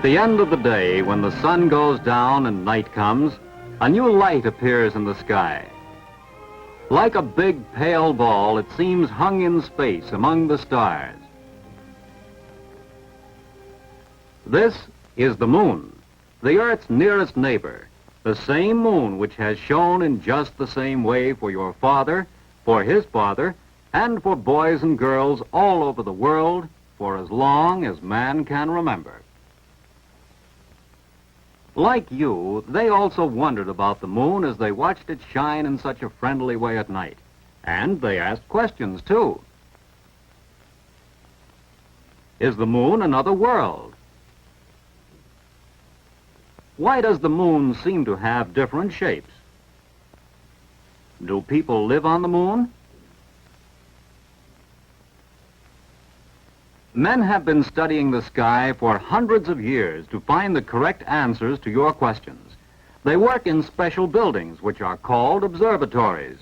At the end of the day, when the sun goes down and night comes, a new light appears in the sky. Like a big pale ball, it seems hung in space among the stars. This is the moon, the Earth's nearest neighbor, the same moon which has shone in just the same way for your father, for his father, and for boys and girls all over the world for as long as man can remember. Like you, they also wondered about the moon as they watched it shine in such a friendly way at night. And they asked questions, too. Is the moon another world? Why does the moon seem to have different shapes? Do people live on the moon? Men have been studying the sky for hundreds of years to find the correct answers to your questions. They work in special buildings which are called observatories.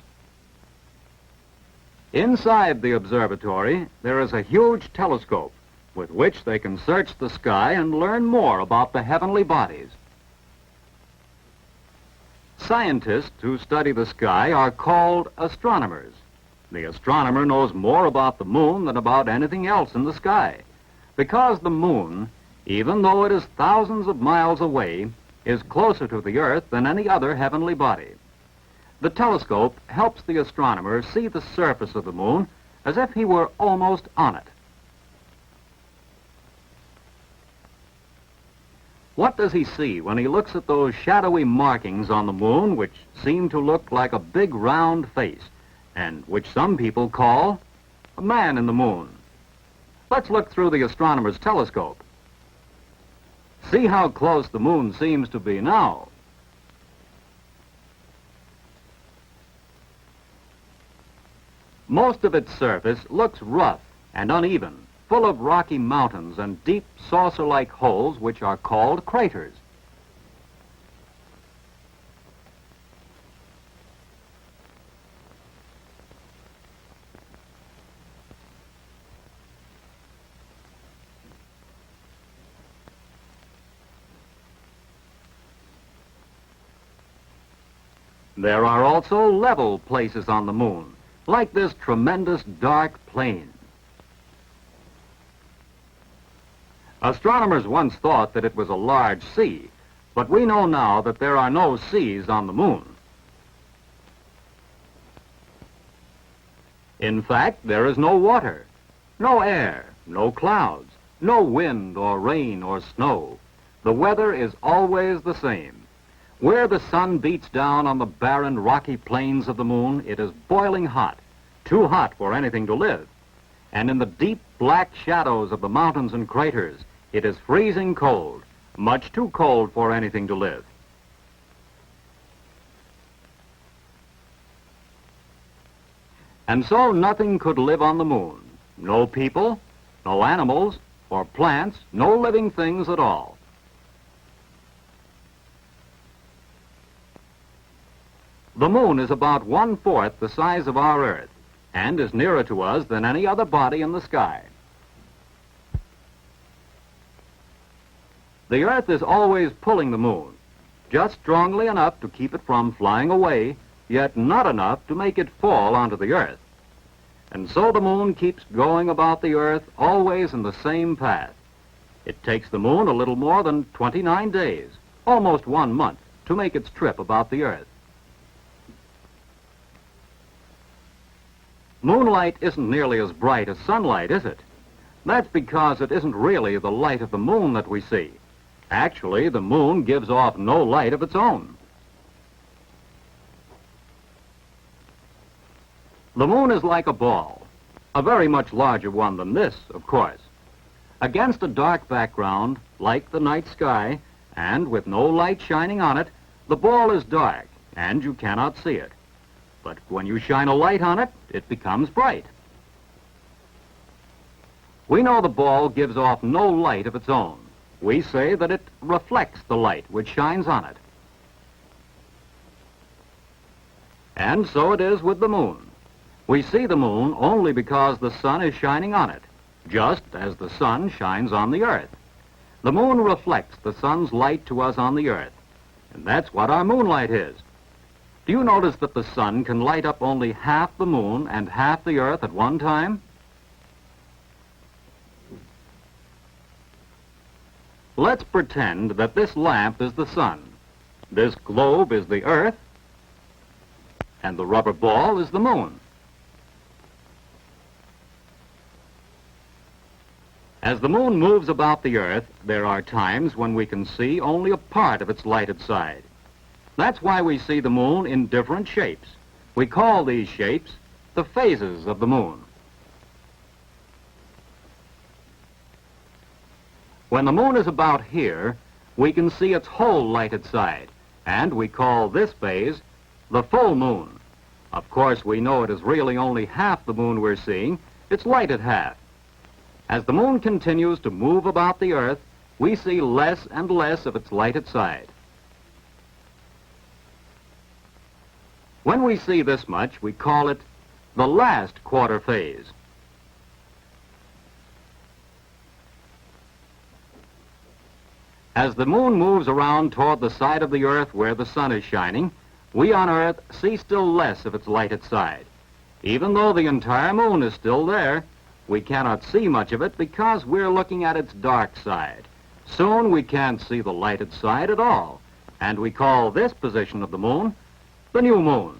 Inside the observatory, there is a huge telescope with which they can search the sky and learn more about the heavenly bodies. Scientists who study the sky are called astronomers. The astronomer knows more about the moon than about anything else in the sky, because the moon, even though it is thousands of miles away, is closer to the Earth than any other heavenly body. The telescope helps the astronomer see the surface of the moon as if he were almost on it. What does he see when he looks at those shadowy markings on the moon which seem to look like a big round face, and which some people call a man in the moon? Let's look through the astronomer's telescope. See how close the moon seems to be now. Most of its surface looks rough and uneven, full of rocky mountains and deep saucer-like holes which are called craters. There are also level places on the moon, like this tremendous dark plain. Astronomers once thought that it was a large sea, but we know now that there are no seas on the moon. In fact, there is no water, no air, no clouds, no wind or rain or snow. The weather is always the same. Where the sun beats down on the barren, rocky plains of the moon, it is boiling hot, too hot for anything to live. And in the deep black shadows of the mountains and craters, it is freezing cold, much too cold for anything to live. And so nothing could live on the moon. No people, no animals, or plants, no living things at all. The moon is about 1/4 the size of our Earth and is nearer to us than any other body in the sky. The Earth is always pulling the moon, just strongly enough to keep it from flying away, yet not enough to make it fall onto the Earth. And so the moon keeps going about the Earth always in the same path. It takes the moon a little more than 29 days, almost 1 month, to make its trip about the Earth. Moonlight isn't nearly as bright as sunlight, is it? That's because it isn't really the light of the moon that we see. Actually, the moon gives off no light of its own. The moon is like a ball, a very much larger one than this, of course. Against a dark background, like the night sky, and with no light shining on it, the ball is dark, and you cannot see it. But when you shine a light on it, it becomes bright. We know the ball gives off no light of its own. We say that it reflects the light which shines on it. And so it is with the moon. We see the moon only because the sun is shining on it, just as the sun shines on the Earth. The moon reflects the sun's light to us on the earth, and that's what our moonlight is. Do you notice that the sun can light up only half the moon and half the earth at one time? Let's pretend that this lamp is the sun, this globe is the earth, and the rubber ball is the moon. As the moon moves about the earth, there are times when we can see only a part of its lighted side. That's why we see the moon in different shapes. We call these shapes the phases of the moon. When the moon is about here, we can see its whole lighted side, and we call this phase the full moon. Of course, we know it is really only half the moon we're seeing. It's lighted half. As the moon continues to move about the earth, we see less and less of its lighted side. When we see this much, we call it the last quarter phase. As the moon moves around toward the side of the earth where the sun is shining, we on Earth see still less of its lighted side. Even though the entire moon is still there, we cannot see much of it because we're looking at its dark side. Soon we can't see the lighted side at all, and we call this position of the moon the new moon.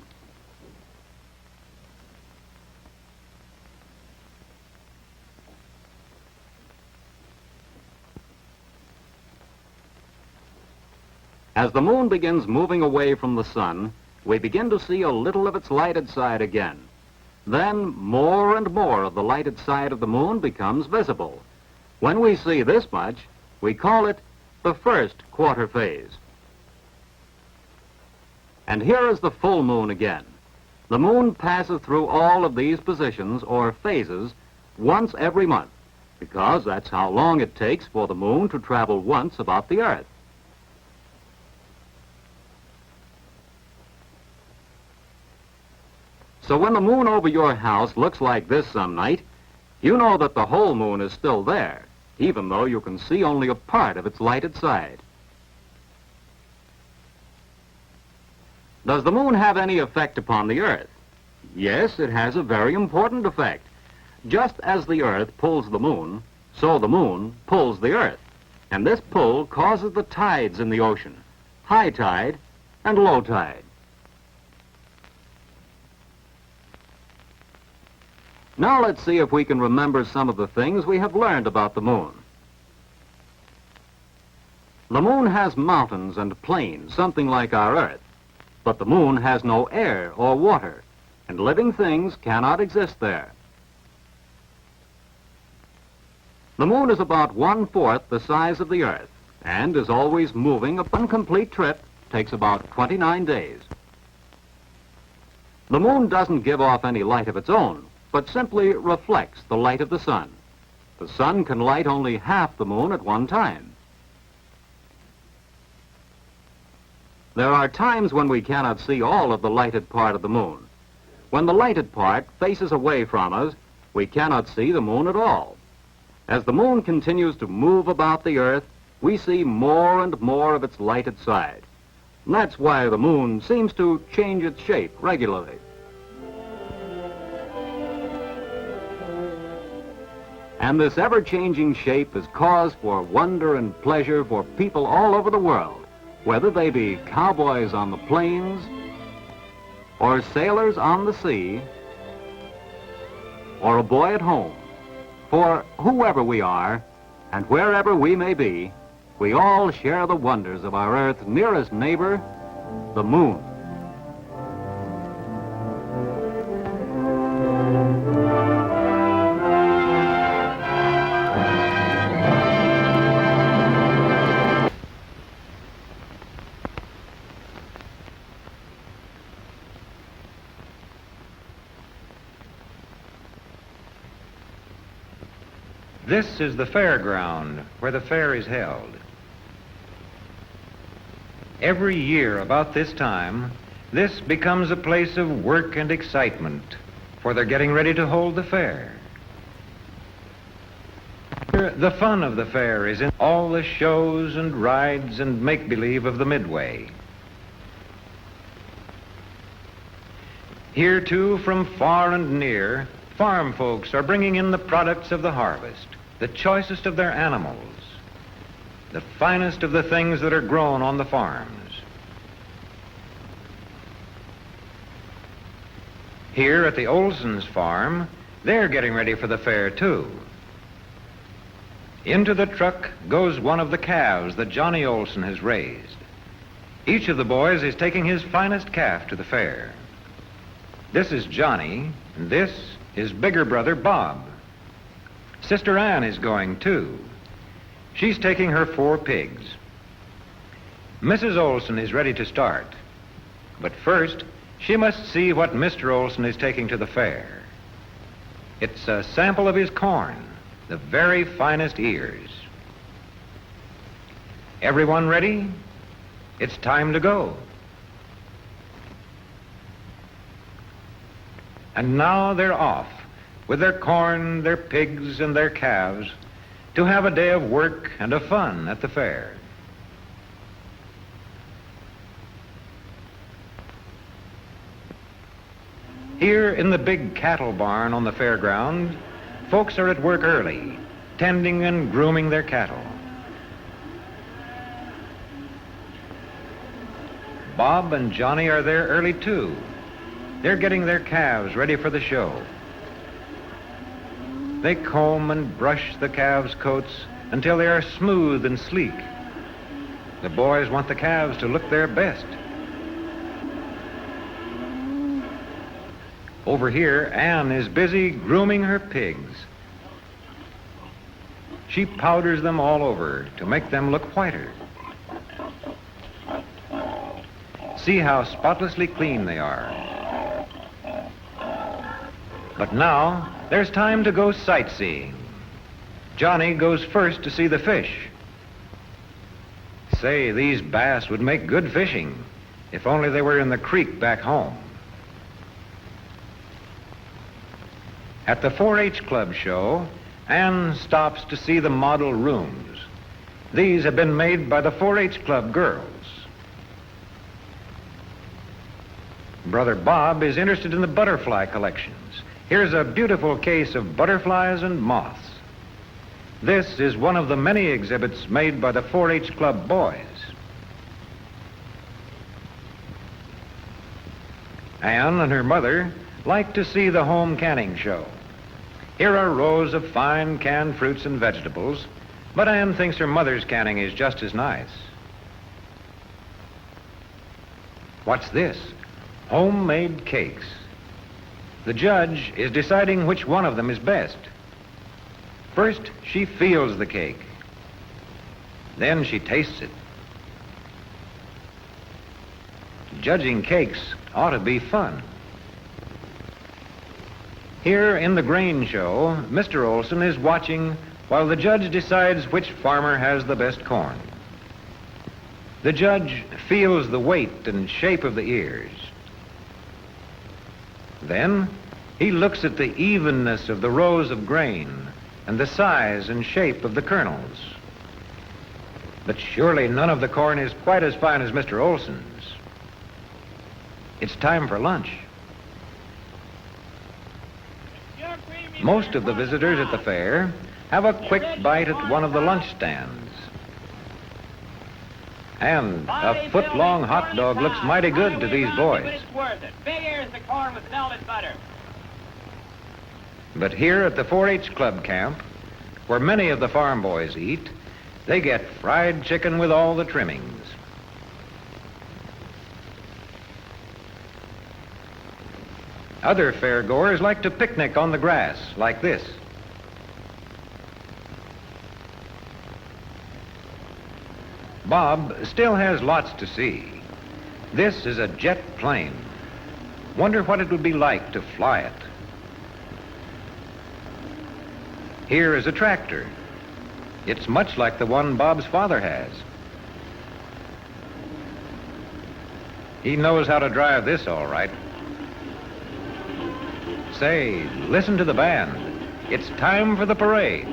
As the moon begins moving away from the sun, we begin to see a little of its lighted side again. Then more and more of the lighted side of the moon becomes visible. When we see this much, we call it the first quarter phase. And here is the full moon again. The moon passes through all of these positions or phases once every month, because that's how long it takes for the moon to travel once about the earth. So when the moon over your house looks like this some night, you know that the whole moon is still there, even though you can see only a part of its lighted side. Does the moon have any effect upon the earth? Yes, it has a very important effect. Just as the earth pulls the moon, so the moon pulls the earth. And this pull causes the tides in the ocean, high tide and low tide. Now let's see if we can remember some of the things we have learned about the moon. The moon has mountains and plains, something like our Earth, but the moon has no air or water, and living things cannot exist there. The moon is about 1/4 the size of the Earth, and is always moving. A complete trip takes about 29 days. The moon doesn't give off any light of its own, but simply reflects the light of the sun. The sun can light only half the moon at one time. There are times when we cannot see all of the lighted part of the moon. When the lighted part faces away from us, we cannot see the moon at all. As the moon continues to move about the earth, we see more and more of its lighted side. And that's why the moon seems to change its shape regularly. And this ever-changing shape is cause for wonder and pleasure for people all over the world, whether they be cowboys on the plains, or sailors on the sea, or a boy at home. For whoever we are, and wherever we may be, we all share the wonders of our Earth's nearest neighbor, the moon. This is the fairground where the fair is held. Every year about this time, this becomes a place of work and excitement, for they're getting ready to hold the fair. The fun of the fair is in all the shows and rides and make-believe of the Midway. Here, too, from far and near, farm folks are bringing in the products of the harvest, the choicest of their animals, the finest of the things that are grown on the farms. Here at the Olson's farm, they're getting ready for the fair, too. Into the truck goes one of the calves that Johnny Olson has raised. Each of the boys is taking his finest calf to the fair. This is Johnny, and this is bigger brother Bob. Sister Ann is going, too. She's taking her 4 pigs. Mrs. Olson is ready to start, but first she must see what Mr. Olson is taking to the fair. It's a sample of his corn, the very finest ears. Everyone ready? It's time to go. And now they're off with their corn, their pigs, and their calves to have a day of work and of fun at the fair. Here in the big cattle barn on the fairground, folks are at work early, tending and grooming their cattle. Bob and Johnny are there early, too. They're getting their calves ready for the show. They comb and brush the calves' coats until they are smooth and sleek. The boys want the calves to look their best. Over here, Ann is busy grooming her pigs. She powders them all over to make them look whiter. See how spotlessly clean they are. But now, there's time to go sightseeing. Johnny goes first to see the fish. Say, these bass would make good fishing if only they were in the creek back home. At the 4-H Club show, Ann stops to see the model rooms. These have been made by the 4-H Club girls. Brother Bob is interested in the butterfly collections. Here's a beautiful case of butterflies and moths. This is one of the many exhibits made by the 4-H Club boys. Ann and her mother like to see the home canning show. Here are rows of fine canned fruits and vegetables, but Ann thinks her mother's canning is just as nice. What's this? Homemade cakes. The judge is deciding which one of them is best. First, she feels the cake. Then she tastes it. Judging cakes ought to be fun. Here in the grain show, Mr. Olson is watching while the judge decides which farmer has the best corn. The judge feels the weight and shape of the ears. Then he looks at the evenness of the rows of grain and the size and shape of the kernels. But surely none of the corn is quite as fine as Mr. Olson's. It's time for lunch. Most of the visitors at the fair have a quick bite at one of the lunch stands. And a foot-long hot dog looks mighty good to these boys. But here at the 4-H Club camp, where many of the farm boys eat, they get fried chicken with all the trimmings. Other fairgoers like to picnic on the grass like this. Bob still has lots to see. This is a jet plane. Wonder what it would be like to fly it. Here is a tractor. It's much like the one Bob's father has. He knows how to drive this all right. Say, listen to the band. It's time for the parade.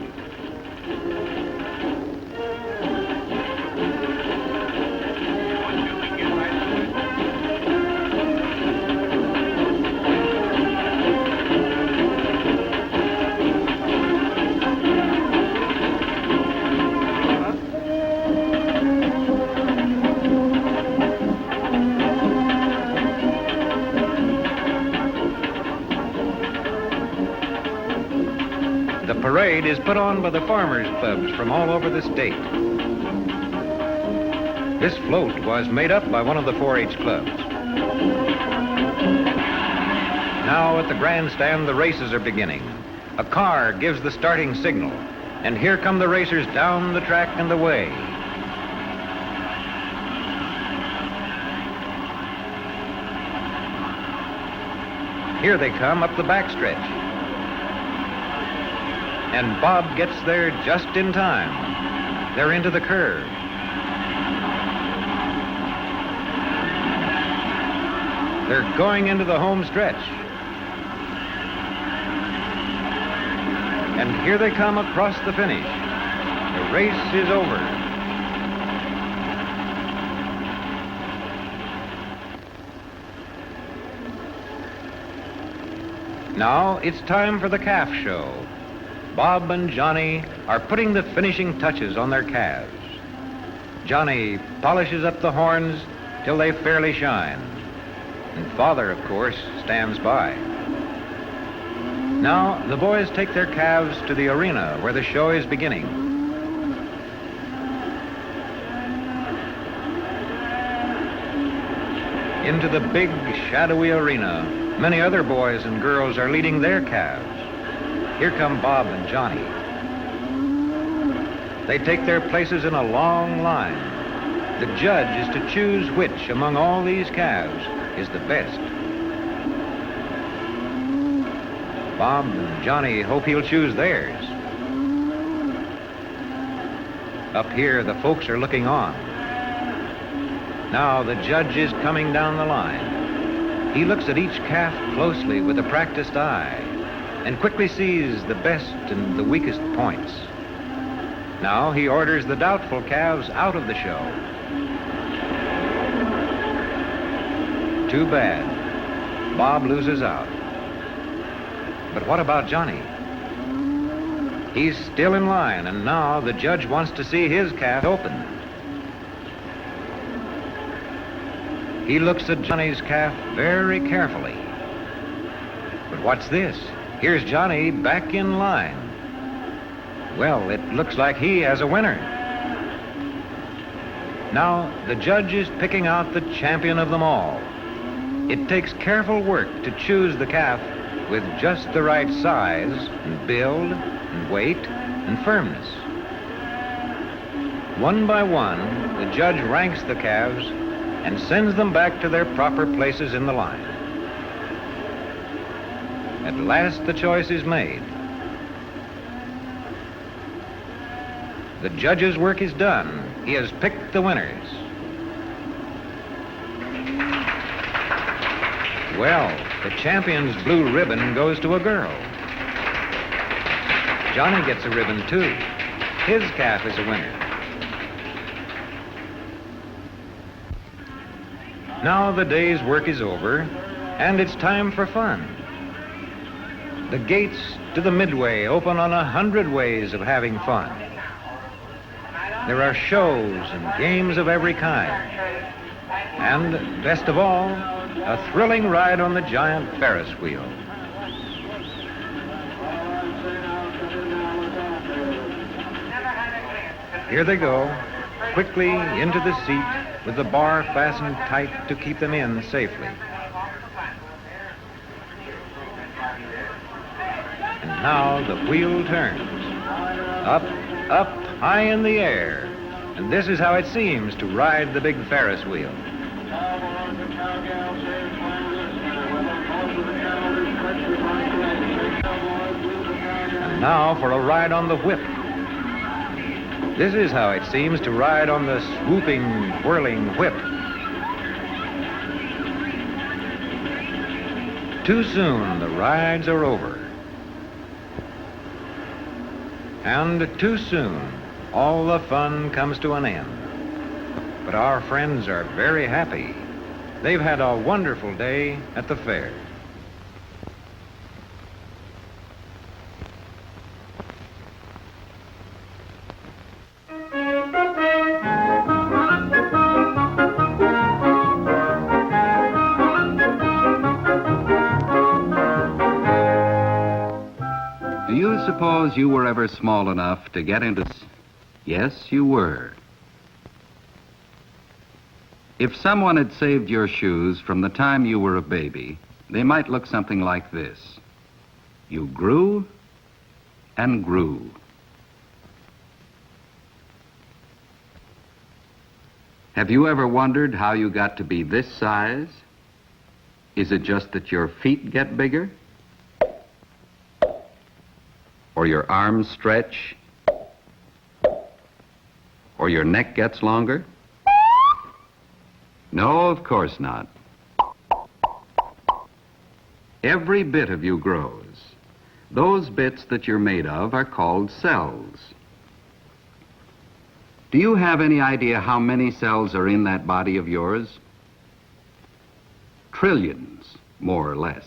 parade is put on by the farmers' clubs from all over the state. This float was made up by one of the 4-H clubs. Now at the grandstand, the races are beginning. A car gives the starting signal, and here come the racers down the track and away. Here they come up the backstretch. And Bob gets there just in time. They're into the curve. They're going into the home stretch. And here they come across the finish. The race is over. Now it's time for the calf show. Bob and Johnny are putting the finishing touches on their calves. Johnny polishes up the horns till they fairly shine. And Father, of course, stands by. Now the boys take their calves to the arena where the show is beginning. Into the big, shadowy arena, many other boys and girls are leading their calves. Here come Bob and Johnny. They take their places in a long line. The judge is to choose which among all these calves is the best. Bob and Johnny hope he'll choose theirs. Up here, the folks are looking on. Now the judge is coming down the line. He looks at each calf closely with a practiced eye and quickly sees the best and the weakest points. Now he orders the doubtful calves out of the show. Too bad. Bob loses out. But what about Johnny? He's still in line, and now the judge wants to see his calf opened. He looks at Johnny's calf very carefully. But what's this? Here's Johnny back in line. Well, it looks like he has a winner. Now, the judge is picking out the champion of them all. It takes careful work to choose the calf with just the right size and build and weight and firmness. One by one, the judge ranks the calves and sends them back to their proper places in the line. At last, the choice is made. The judge's work is done. He has picked the winners. Well, the champion's blue ribbon goes to a girl. Johnny gets a ribbon, too. His calf is a winner. Now the day's work is over, and it's time for fun. The gates to the Midway open on 100 ways of having fun. There are shows and games of every kind. And, best of all, a thrilling ride on the giant Ferris wheel. Here they go, quickly into the seat with the bar fastened tight to keep them in safely. And now the wheel turns. Up, up, high in the air. And this is how it seems to ride the big Ferris wheel. And now for a ride on the whip. This is how it seems to ride on the swooping, whirling whip. Too soon, the rides are over. And too soon, all the fun comes to an end. But our friends are very happy. They've had a wonderful day at the fair. suppose you were ever small enough to get into... Yes, you were. If someone had saved your shoes from the time you were a baby, they might look something like this. You grew and grew. Have you ever wondered how you got to be this size? Is it just that your feet get bigger? Or your arms stretch? Or your neck gets longer? No, of course not. Every bit of you grows. Those bits that you're made of are called cells. Do you have any idea how many cells are in that body of yours? Trillions, more or less.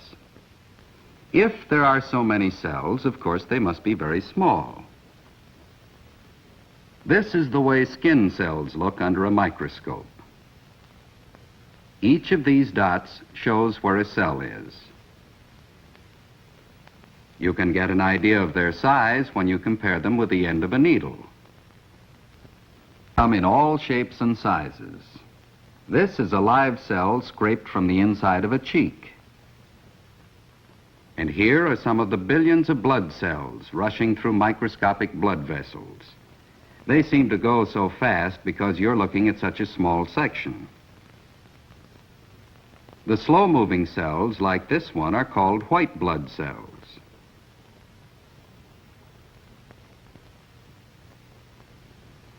If there are so many cells, of course, they must be very small. This is the way skin cells look under a microscope. Each of these dots shows where a cell is. You can get an idea of their size when you compare them with the end of a needle. Come in all shapes and sizes. This is a live cell scraped from the inside of a cheek. And here are some of the billions of blood cells rushing through microscopic blood vessels. They seem to go so fast because you're looking at such a small section. The slow-moving cells, like this one, are called white blood cells.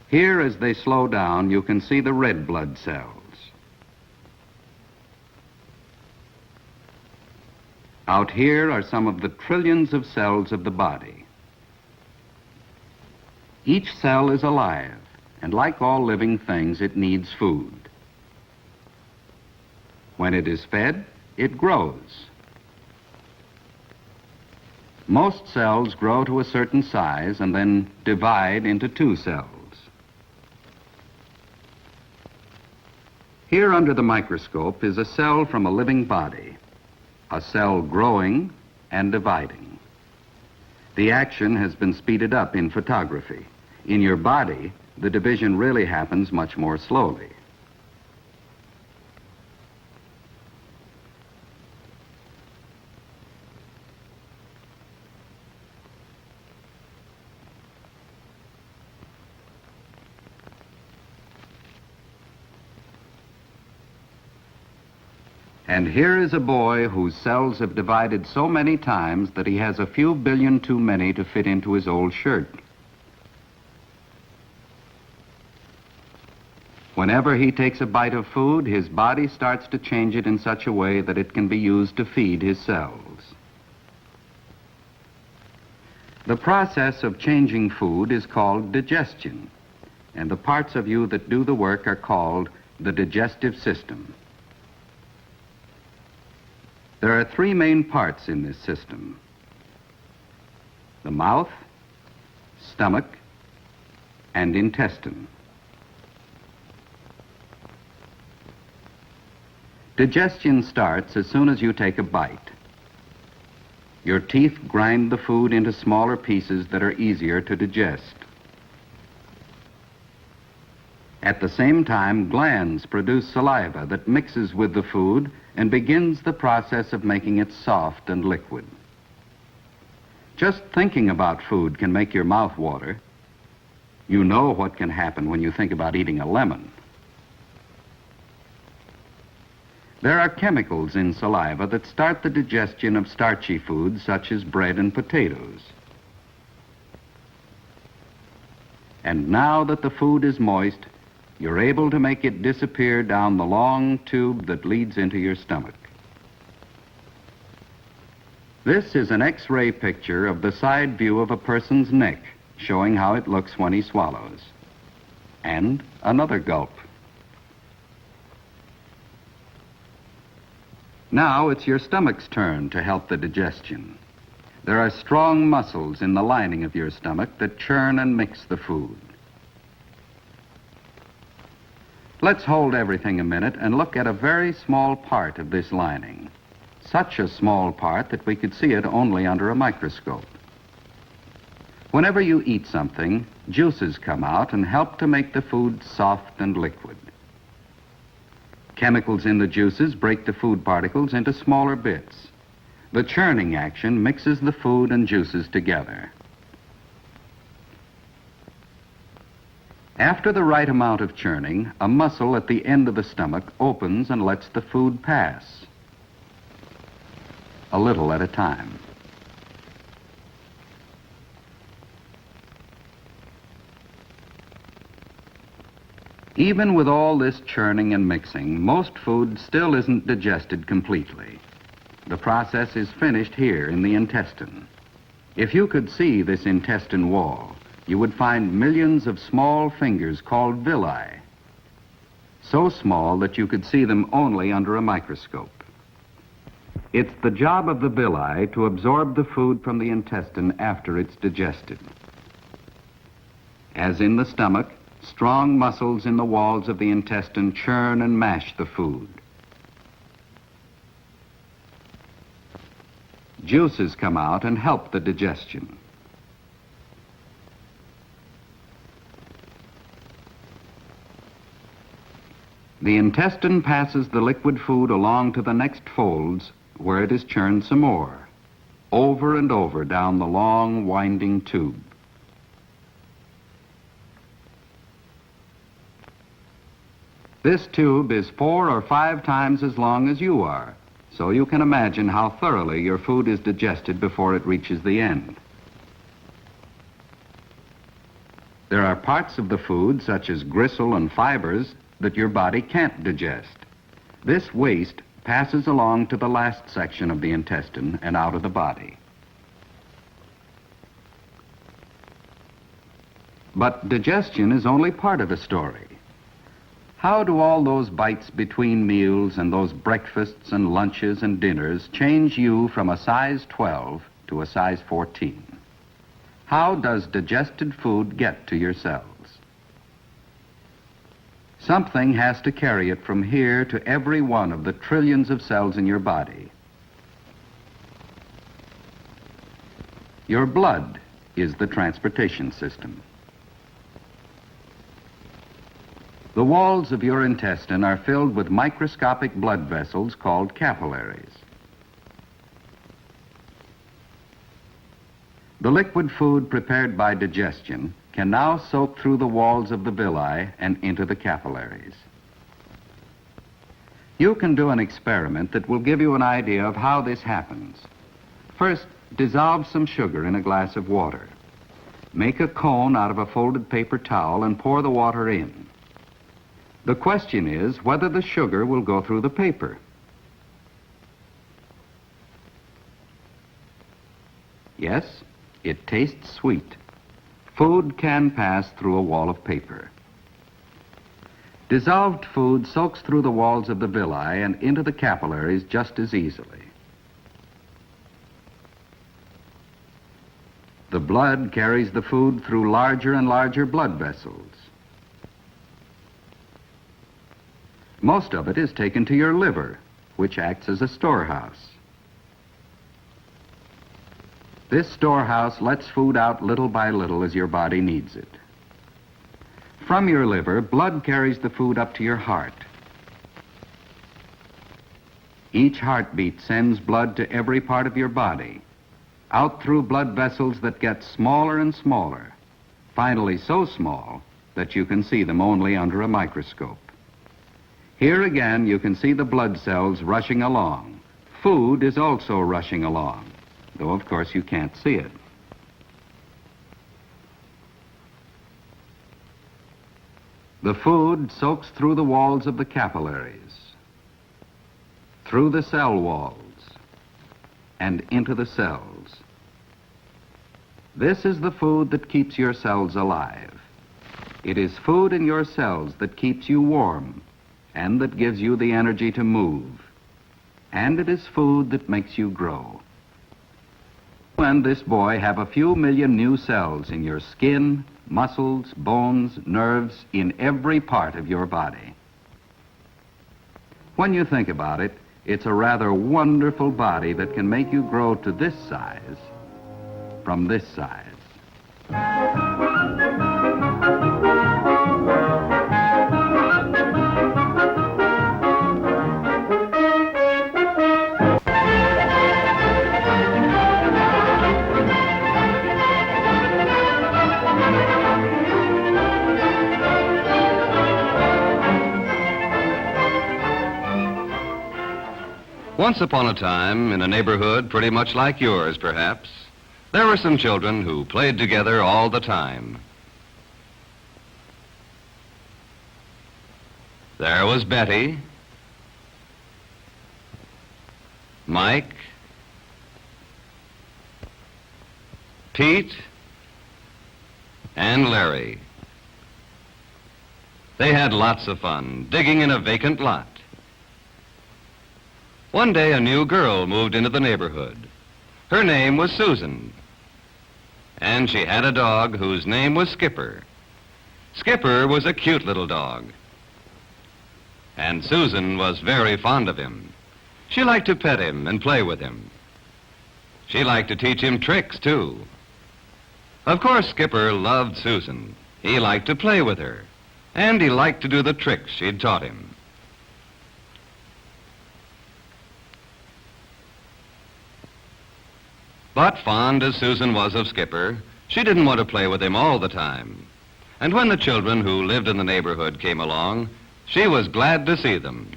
Here, as they slow down, you can see the red blood cells. Out here are some of the trillions of cells of the body. Each cell is alive, and like all living things, it needs food. When it is fed, it grows. Most cells grow to a certain size and then divide into two cells. Here under the microscope is a cell from a living body, a cell growing and dividing. The action has been speeded up in photography. In your body, the division really happens much more slowly. And here is a boy whose cells have divided so many times that he has a few billion too many to fit into his old shirt. Whenever he takes a bite of food, his body starts to change it in such a way that it can be used to feed his cells. The process of changing food is called digestion, and the parts of you that do the work are called the digestive system. There are three main parts in this system: the mouth, stomach, and intestine. Digestion starts as soon as you take a bite. Your teeth grind the food into smaller pieces that are easier to digest. At the same time, glands produce saliva that mixes with the food and begins the process of making it soft and liquid. Just thinking about food can make your mouth water. You know what can happen when you think about eating a lemon. There are chemicals in saliva that start the digestion of starchy foods such as bread and potatoes. And now that the food is moist, you're able to make it disappear down the long tube that leads into your stomach. This is an X-ray picture of the side view of a person's neck, showing how it looks when he swallows. And another gulp. Now it's your stomach's turn to help the digestion. There are strong muscles in the lining of your stomach that churn and mix the food. Let's hold everything a minute and look at a very small part of this lining. Such a small part that we could see it only under a microscope. Whenever you eat something, juices come out and help to make the food soft and liquid. Chemicals in the juices break the food particles into smaller bits. The churning action mixes the food and juices together. After the right amount of churning, a muscle at the end of the stomach opens and lets the food pass, a little at a time. Even with all this churning and mixing, most food still isn't digested completely. The process is finished here in the intestine. If you could see this intestine wall, you would find millions of small fingers called villi, so small that you could see them only under a microscope. It's the job of the villi to absorb the food from the intestine after it's digested. As in the stomach, strong muscles in the walls of the intestine churn and mash the food. Juices come out and help the digestion. The intestine passes the liquid food along to the next folds, where it is churned some more, over and over down the long, winding tube. This tube is 4 or 5 times as long as you are, so you can imagine how thoroughly your food is digested before it reaches the end. There are parts of the food, such as gristle and fibers, that your body can't digest. This waste passes along to the last section of the intestine and out of the body. But digestion is only part of the story. How do all those bites between meals and those breakfasts and lunches and dinners change you from a size 12 to a size 14? How does digested food get to your cells? Something has to carry it from here to every one of the trillions of cells in your body. Your blood is the transportation system. The walls of your intestine are filled with microscopic blood vessels called capillaries. The liquid food prepared by digestion can now soak through the walls of the villi and into the capillaries. You can do an experiment that will give you an idea of how this happens. First, dissolve some sugar in a glass of water. Make a cone out of a folded paper towel and pour the water in. The question is whether the sugar will go through the paper. Yes, it tastes sweet. Food can pass through a wall of paper. Dissolved food soaks through the walls of the villi and into the capillaries just as easily. The blood carries the food through larger and larger blood vessels. Most of it is taken to your liver, which acts as a storehouse. This storehouse lets food out little by little as your body needs it. From your liver, blood carries the food up to your heart. Each heartbeat sends blood to every part of your body, out through blood vessels that get smaller and smaller, finally so small that you can see them only under a microscope. Here again, you can see the blood cells rushing along. Food is also rushing along, though of course you can't see it. The food soaks through the walls of the capillaries, through the cell walls, and into the cells. This is the food that keeps your cells alive. It is food in your cells that keeps you warm and that gives you the energy to move. And it is food that makes you grow. You and this boy have a few million new cells in your skin, muscles, bones, nerves, in every part of your body. When you think about it, it's a rather wonderful body that can make you grow to this size from this size. Once upon a time, in a neighborhood pretty much like yours, perhaps, there were some children who played together all the time. There was Betty, Mike, Pete, and Larry. They had lots of fun digging in a vacant lot. One day, a new girl moved into the neighborhood. Her name was Susan, and she had a dog whose name was Skipper. Skipper was a cute little dog, and Susan was very fond of him. She liked to pet him and play with him. She liked to teach him tricks, too. Of course, Skipper loved Susan. He liked to play with her, and he liked to do the tricks she'd taught him. But fond as Susan was of Skipper, she didn't want to play with him all the time. And when the children who lived in the neighborhood came along, she was glad to see them.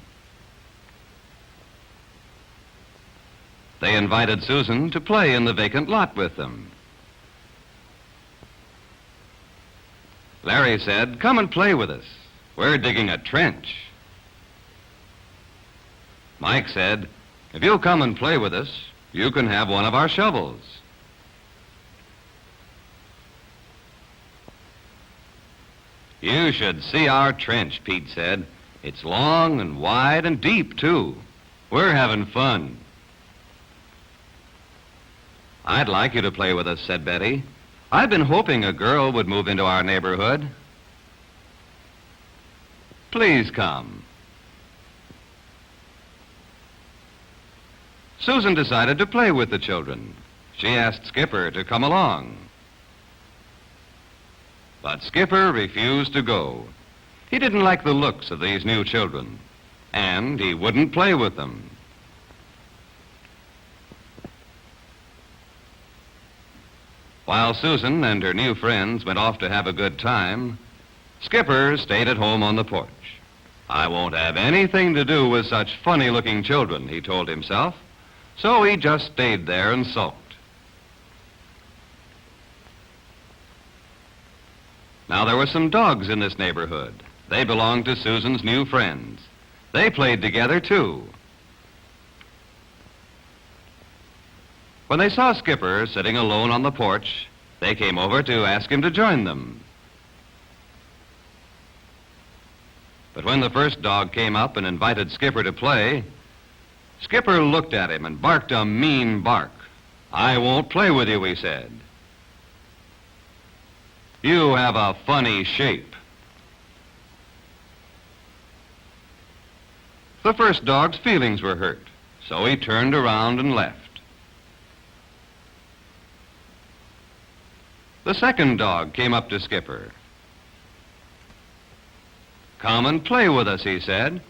They invited Susan to play in the vacant lot with them. Larry said, "Come and play with us. We're digging a trench." Mike said, "If you'll come and play with us, you can have one of our shovels." "You should see our trench," Pete said. "It's long and wide and deep, too. We're having fun." "I'd like you to play with us," said Betty. "I've been hoping a girl would move into our neighborhood." "Please come." Susan decided to play with the children. She asked Skipper to come along. But Skipper refused to go. He didn't like the looks of these new children, and he wouldn't play with them. While Susan and her new friends went off to have a good time, Skipper stayed at home on the porch. "I won't have anything to do with such funny-looking children," he told himself. So he just stayed there and sulked. Now there were some dogs in this neighborhood. They belonged to Susan's new friends. They played together, too. When they saw Skipper sitting alone on the porch, they came over to ask him to join them. But when the first dog came up and invited Skipper to play, Skipper looked at him and barked a mean bark. "I won't play with you," he said. "You have a funny shape." The first dog's feelings were hurt, so he turned around and left. The second dog came up to Skipper. "Come and play with us," he said.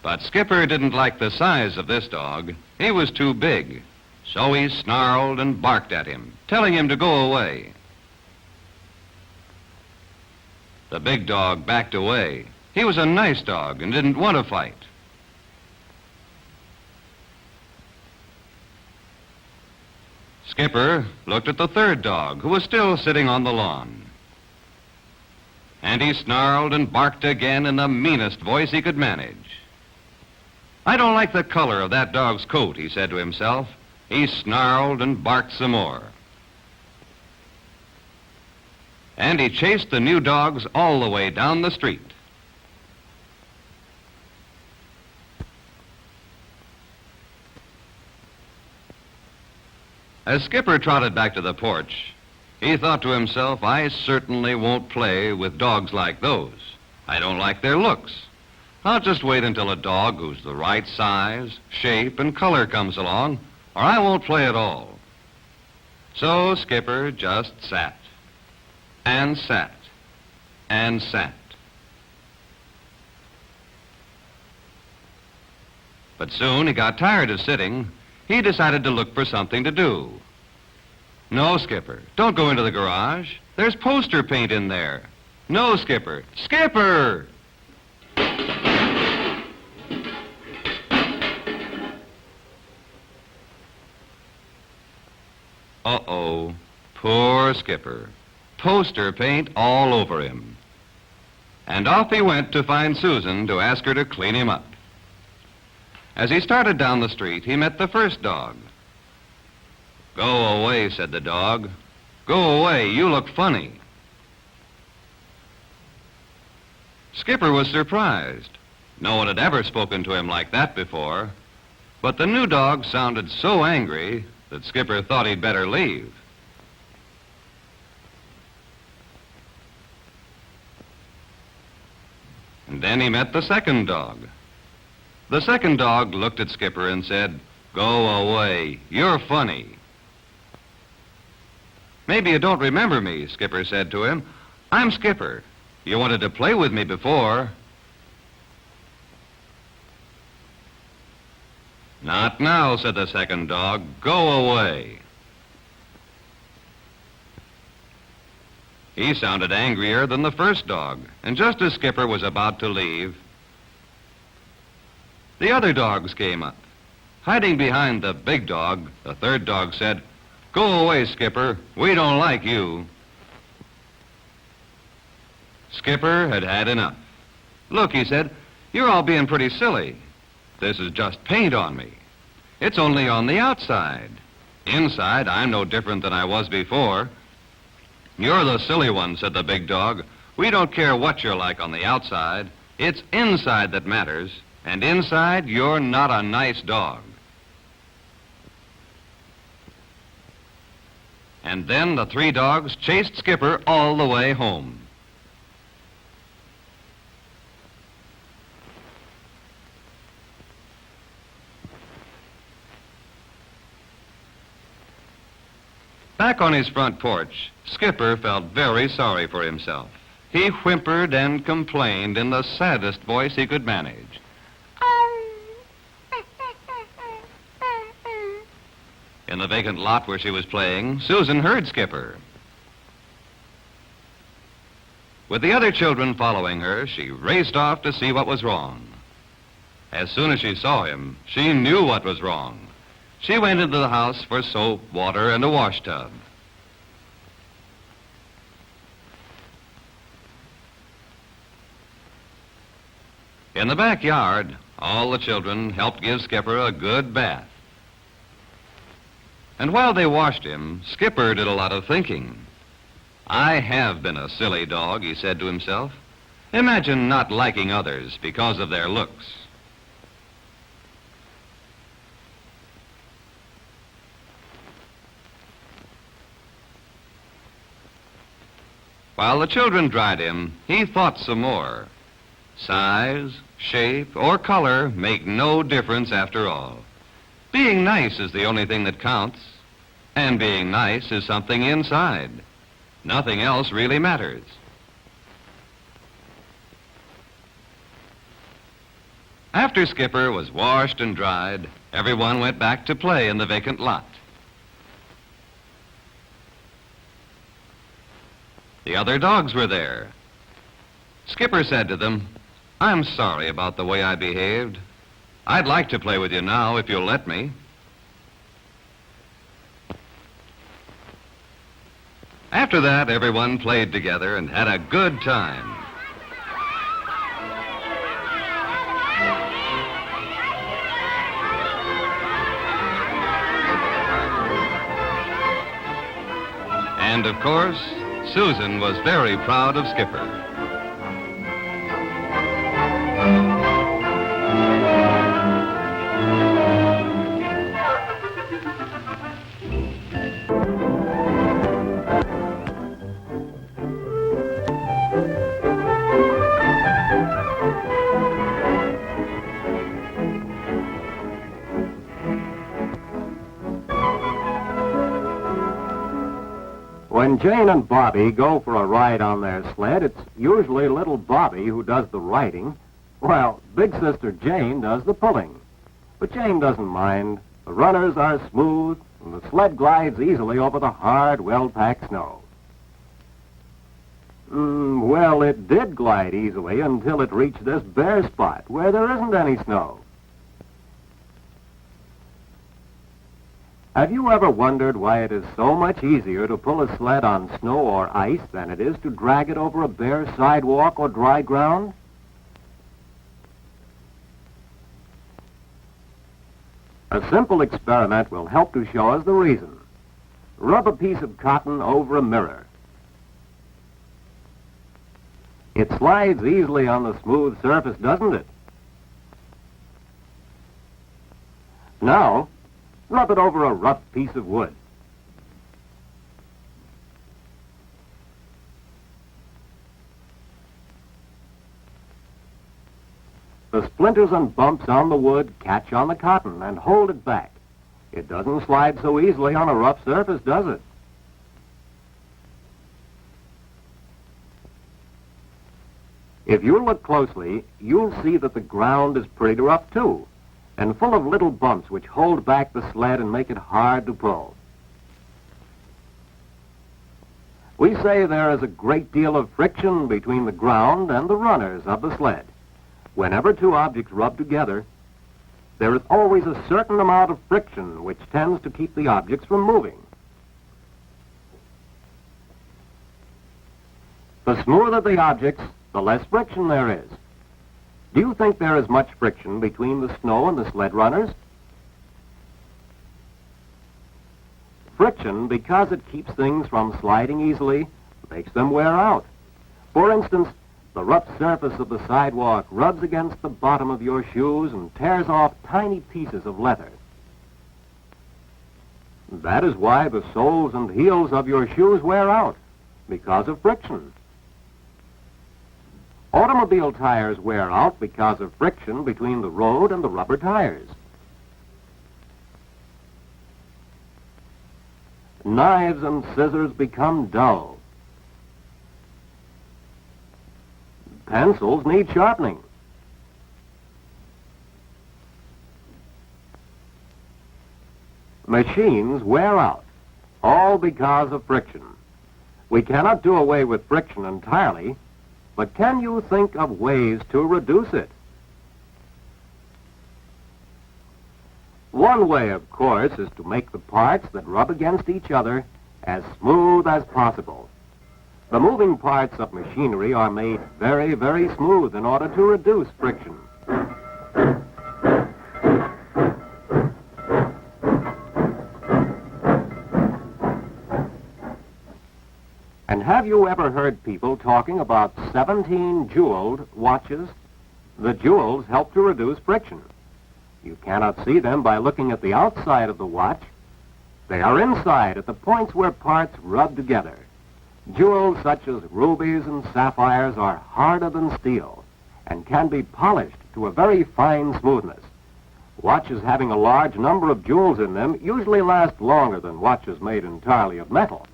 But Skipper didn't like the size of this dog. He was too big, so he snarled and barked at him, telling him to go away. The big dog backed away. He was a nice dog and didn't want to fight. Skipper looked at the third dog, who was still sitting on the lawn. And he snarled and barked again in the meanest voice he could manage. "I don't like the color of that dog's coat," he said to himself. He snarled and barked some more. And he chased the new dogs all the way down the street. As Skipper trotted back to the porch, he thought to himself, "I certainly won't play with dogs like those. I don't like their looks. I'll just wait until a dog who's the right size, shape, and color comes along, or I won't play at all." So Skipper just sat and sat and sat. But soon he got tired of sitting. He decided to look for something to do. No, Skipper, don't go into the garage. There's poster paint in there. No, Skipper. Skipper! Uh-oh, poor Skipper. Poster paint all over him. And off he went to find Susan to ask her to clean him up. As he started down the street, he met the first dog. Go away, said the dog. Go away, you look funny. Skipper was surprised. No one had ever spoken to him like that before. But the new dog sounded so angry that Skipper thought he'd better leave. And then he met the second dog. The second dog looked at Skipper and said, Go away, you're funny. Maybe you don't remember me, Skipper said to him. I'm Skipper. You wanted to play with me before. Not now, said the second dog. Go away. He sounded angrier than the first dog, and just as Skipper was about to leave, the other dogs came up. Hiding behind the big dog, the third dog said, Go away, Skipper. We don't like you. Skipper had had enough. Look, he said, you're all being pretty silly. This is just paint on me. It's only on the outside. Inside, I'm no different than I was before. You're the silly one, said the big dog. We don't care what you're like on the outside. It's inside that matters. And inside, you're not a nice dog. And then the three dogs chased Skipper all the way home. Back on his front porch, Skipper felt very sorry for himself. He whimpered and complained in the saddest voice he could manage. In the vacant lot where she was playing, Susan heard Skipper. With the other children following her, she raced off to see what was wrong. As soon as she saw him, she knew what was wrong. She went into the house for soap, water, and a wash tub. In the backyard, all the children helped give Skipper a good bath. And while they washed him, Skipper did a lot of thinking. I have been a silly dog, he said to himself. Imagine not liking others because of their looks. While the children dried him, he thought some more. Size, shape, or color make no difference after all. Being nice is the only thing that counts, and being nice is something inside. Nothing else really matters. After Skipper was washed and dried, everyone went back to play in the vacant lot. The other dogs were there. Skipper said to them, I'm sorry about the way I behaved. I'd like to play with you now if you'll let me. After that, everyone played together and had a good time. And of course, Susan was very proud of Skipper. When Jane and Bobby go for a ride on their sled, it's usually little Bobby who does the riding, while big sister Jane does the pulling. But Jane doesn't mind. The runners are smooth, and the sled glides easily over the hard, well-packed snow. Well, it did glide easily until it reached this bare spot where there isn't any snow. Have you ever wondered why it is so much easier to pull a sled on snow or ice than it is to drag it over a bare sidewalk or dry ground? A simple experiment will help to show us the reason. Rub a piece of cotton over a mirror. It slides easily on the smooth surface, doesn't it? Now, rub it over a rough piece of wood. The splinters and bumps on the wood catch on the cotton and hold it back. It doesn't slide so easily on a rough surface, does it? If you look closely, you'll see that the ground is pretty rough too, and full of little bumps which hold back the sled and make it hard to pull. We say there is a great deal of friction between the ground and the runners of the sled. Whenever two objects rub together, there is always a certain amount of friction which tends to keep the objects from moving. The smoother the objects, the less friction there is. Do you think there is much friction between the snow and the sled runners? Friction, because it keeps things from sliding easily, makes them wear out. For instance, the rough surface of the sidewalk rubs against the bottom of your shoes and tears off tiny pieces of leather. That is why the soles and heels of your shoes wear out, because of friction. Automobile tires wear out because of friction between the road and the rubber tires. Knives and scissors become dull. Pencils need sharpening. Machines wear out, all because of friction. We cannot do away with friction entirely, but can you think of ways to reduce it? One way, of course, is to make the parts that rub against each other as smooth as possible. The moving parts of machinery are made very, very smooth in order to reduce friction. And have you ever heard people talking about 17-jeweled watches? The jewels help to reduce friction. You cannot see them by looking at the outside of the watch. They are inside at the points where parts rub together. Jewels such as rubies and sapphires are harder than steel and can be polished to a very fine smoothness. Watches having a large number of jewels in them usually last longer than watches made entirely of metal.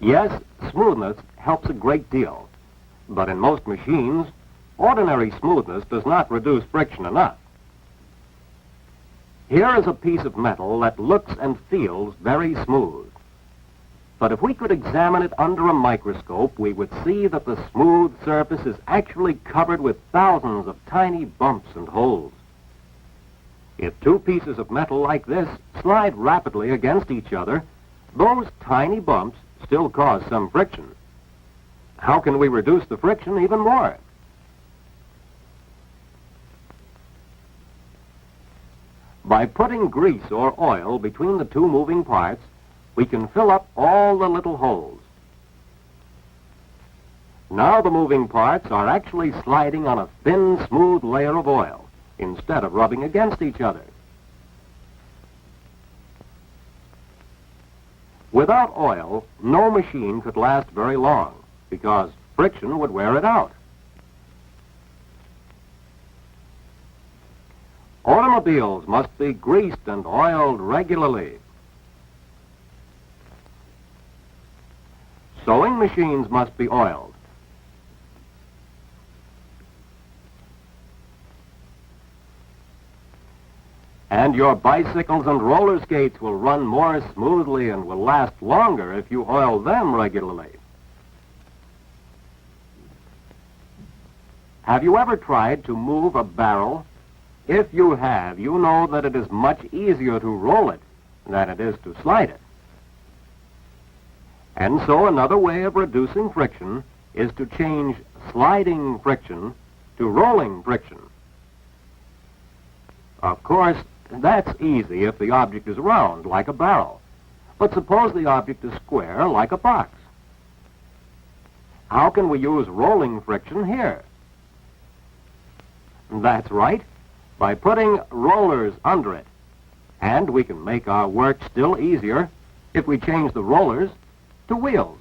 Yes, smoothness helps a great deal, but in most machines, ordinary smoothness does not reduce friction enough. Here is a piece of metal that looks and feels very smooth. But if we could examine it under a microscope, we would see that the smooth surface is actually covered with thousands of tiny bumps and holes. If two pieces of metal like this slide rapidly against each other, those tiny bumps still cause some friction. How can we reduce the friction even more? By putting grease or oil between the two moving parts, we can fill up all the little holes. Now the moving parts are actually sliding on a thin, smooth layer of oil instead of rubbing against each other. Without oil, no machine could last very long because friction would wear it out. Automobiles must be greased and oiled regularly. Sewing machines must be oiled. And your bicycles and roller skates will run more smoothly and will last longer if you oil them regularly. Have you ever tried to move a barrel? If you have, you know that it is much easier to roll it than it is to slide it. And so another way of reducing friction is to change sliding friction to rolling friction. Of course, that's easy if the object is round, like a barrel. But suppose the object is square, like a box. How can we use rolling friction here? That's right, by putting rollers under it. And we can make our work still easier if we change the rollers to wheels.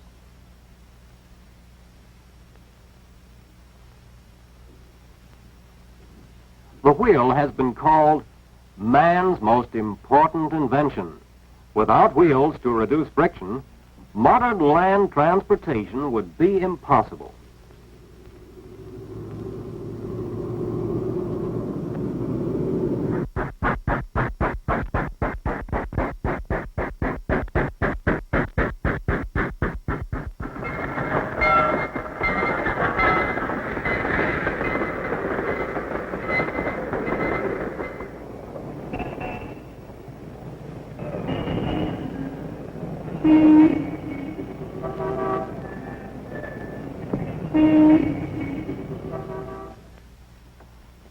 The wheel has been called man's most important invention. Without wheels to reduce friction, modern land transportation would be impossible.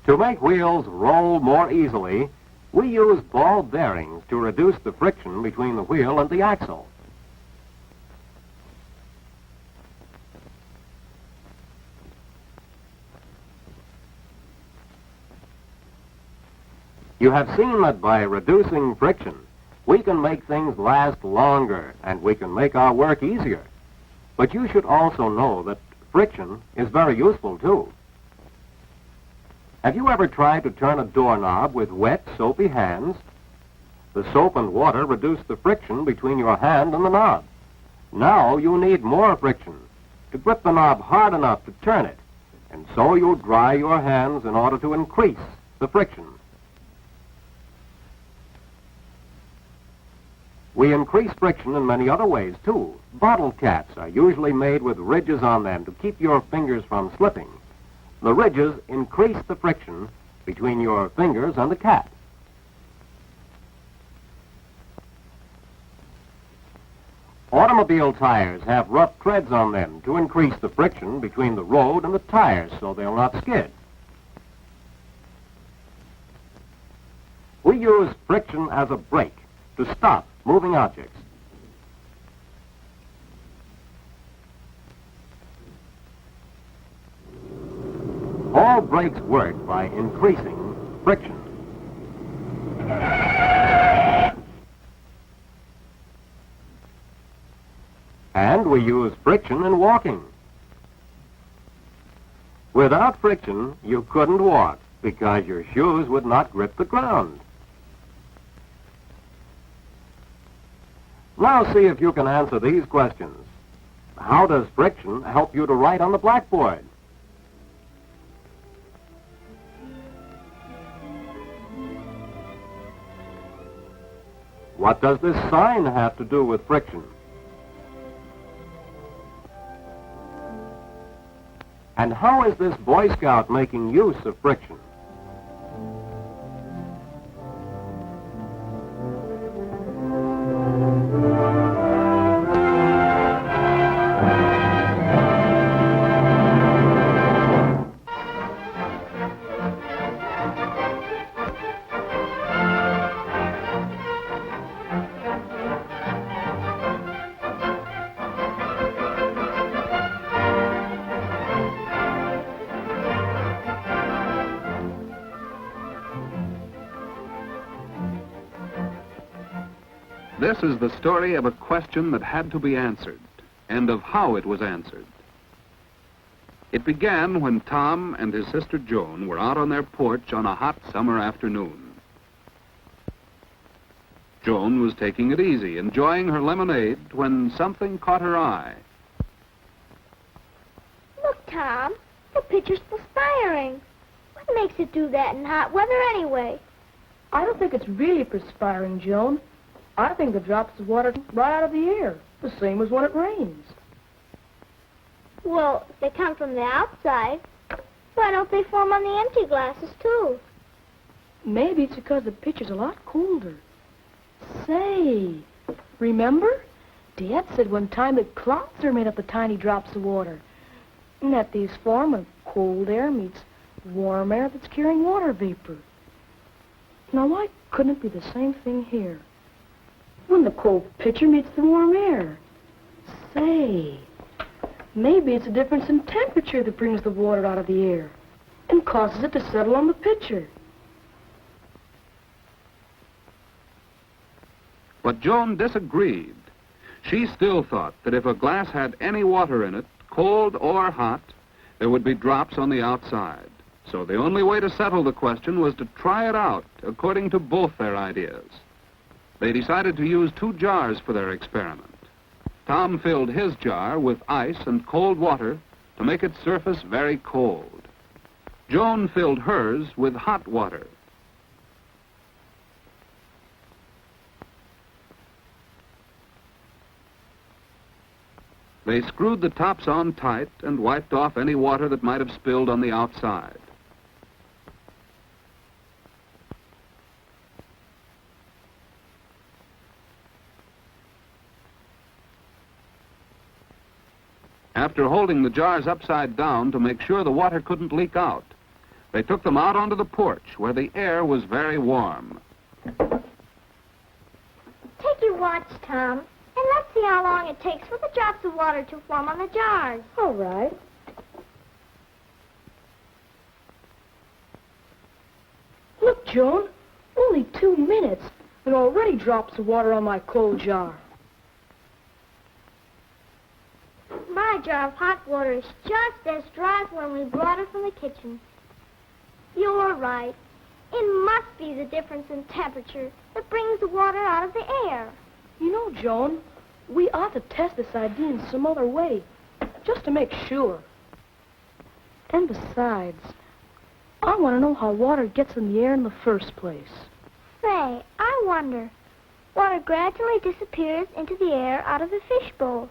To make wheels roll more easily, we use ball bearings to reduce the friction between the wheel and the axle. You have seen that by reducing friction, we can make things last longer and we can make our work easier. But you should also know that friction is very useful too. Have you ever tried to turn a doorknob with wet, soapy hands? The soap and water reduce the friction between your hand and the knob. Now you need more friction to grip the knob hard enough to turn it, and so you dry your hands in order to increase the friction. We increase friction in many other ways, too. Bottle caps are usually made with ridges on them to keep your fingers from slipping. The ridges increase the friction between your fingers and the cap. Automobile tires have rough treads on them to increase the friction between the road and the tires so they'll not skid. We use friction as a brake to stop moving objects. All brakes work by increasing friction. And we use friction in walking. Without friction, you couldn't walk because your shoes would not grip the ground. Now see if you can answer these questions. How does friction help you to write on the blackboard? What does this sign have to do with friction? And how is this Boy Scout making use of friction? This is the story of a question that had to be answered, and of how it was answered. It began when Tom and his sister Joan were out on their porch on a hot summer afternoon. Joan was taking it easy, enjoying her lemonade, when something caught her eye. Look, Tom, the pitcher's perspiring. What makes it do that in hot weather anyway? I don't think it's really perspiring, Joan. I think the drops of water right out of the air, the same as when it rains. Well, if they come from the outside, why don't they form on the empty glasses, too? Maybe it's because the pitcher's a lot colder. Say, remember? Dad said one time that clouds are made up of tiny drops of water, and that these form when cold air meets warm air that's carrying water vapor. Now, why couldn't it be the same thing here? When the cold pitcher meets the warm air. Say, maybe it's a difference in temperature that brings the water out of the air and causes it to settle on the pitcher. But Joan disagreed. She still thought that if a glass had any water in it, cold or hot, there would be drops on the outside. So the only way to settle the question was to try it out according to both their ideas. They decided to use 2 jars for their experiment. Tom filled his jar with ice and cold water to make its surface very cold. Joan filled hers with hot water. They screwed the tops on tight and wiped off any water that might have spilled on the outside. After holding the jars upside down to make sure the water couldn't leak out, they took them out onto the porch where the air was very warm. Take your watch, Tom, and let's see how long it takes for the drops of water to form on the jars. All right. Look, Joan, only 2 minutes, and already drops of water on my cold jar. My jar of hot water is just as dry as when we brought it from the kitchen. You're right. It must be the difference in temperature that brings the water out of the air. You know, Joan, we ought to test this idea in some other way, just to make sure. And besides, I want to know how water gets in the air in the first place. Say, I wonder. Water gradually disappears into the air out of the fishbowl.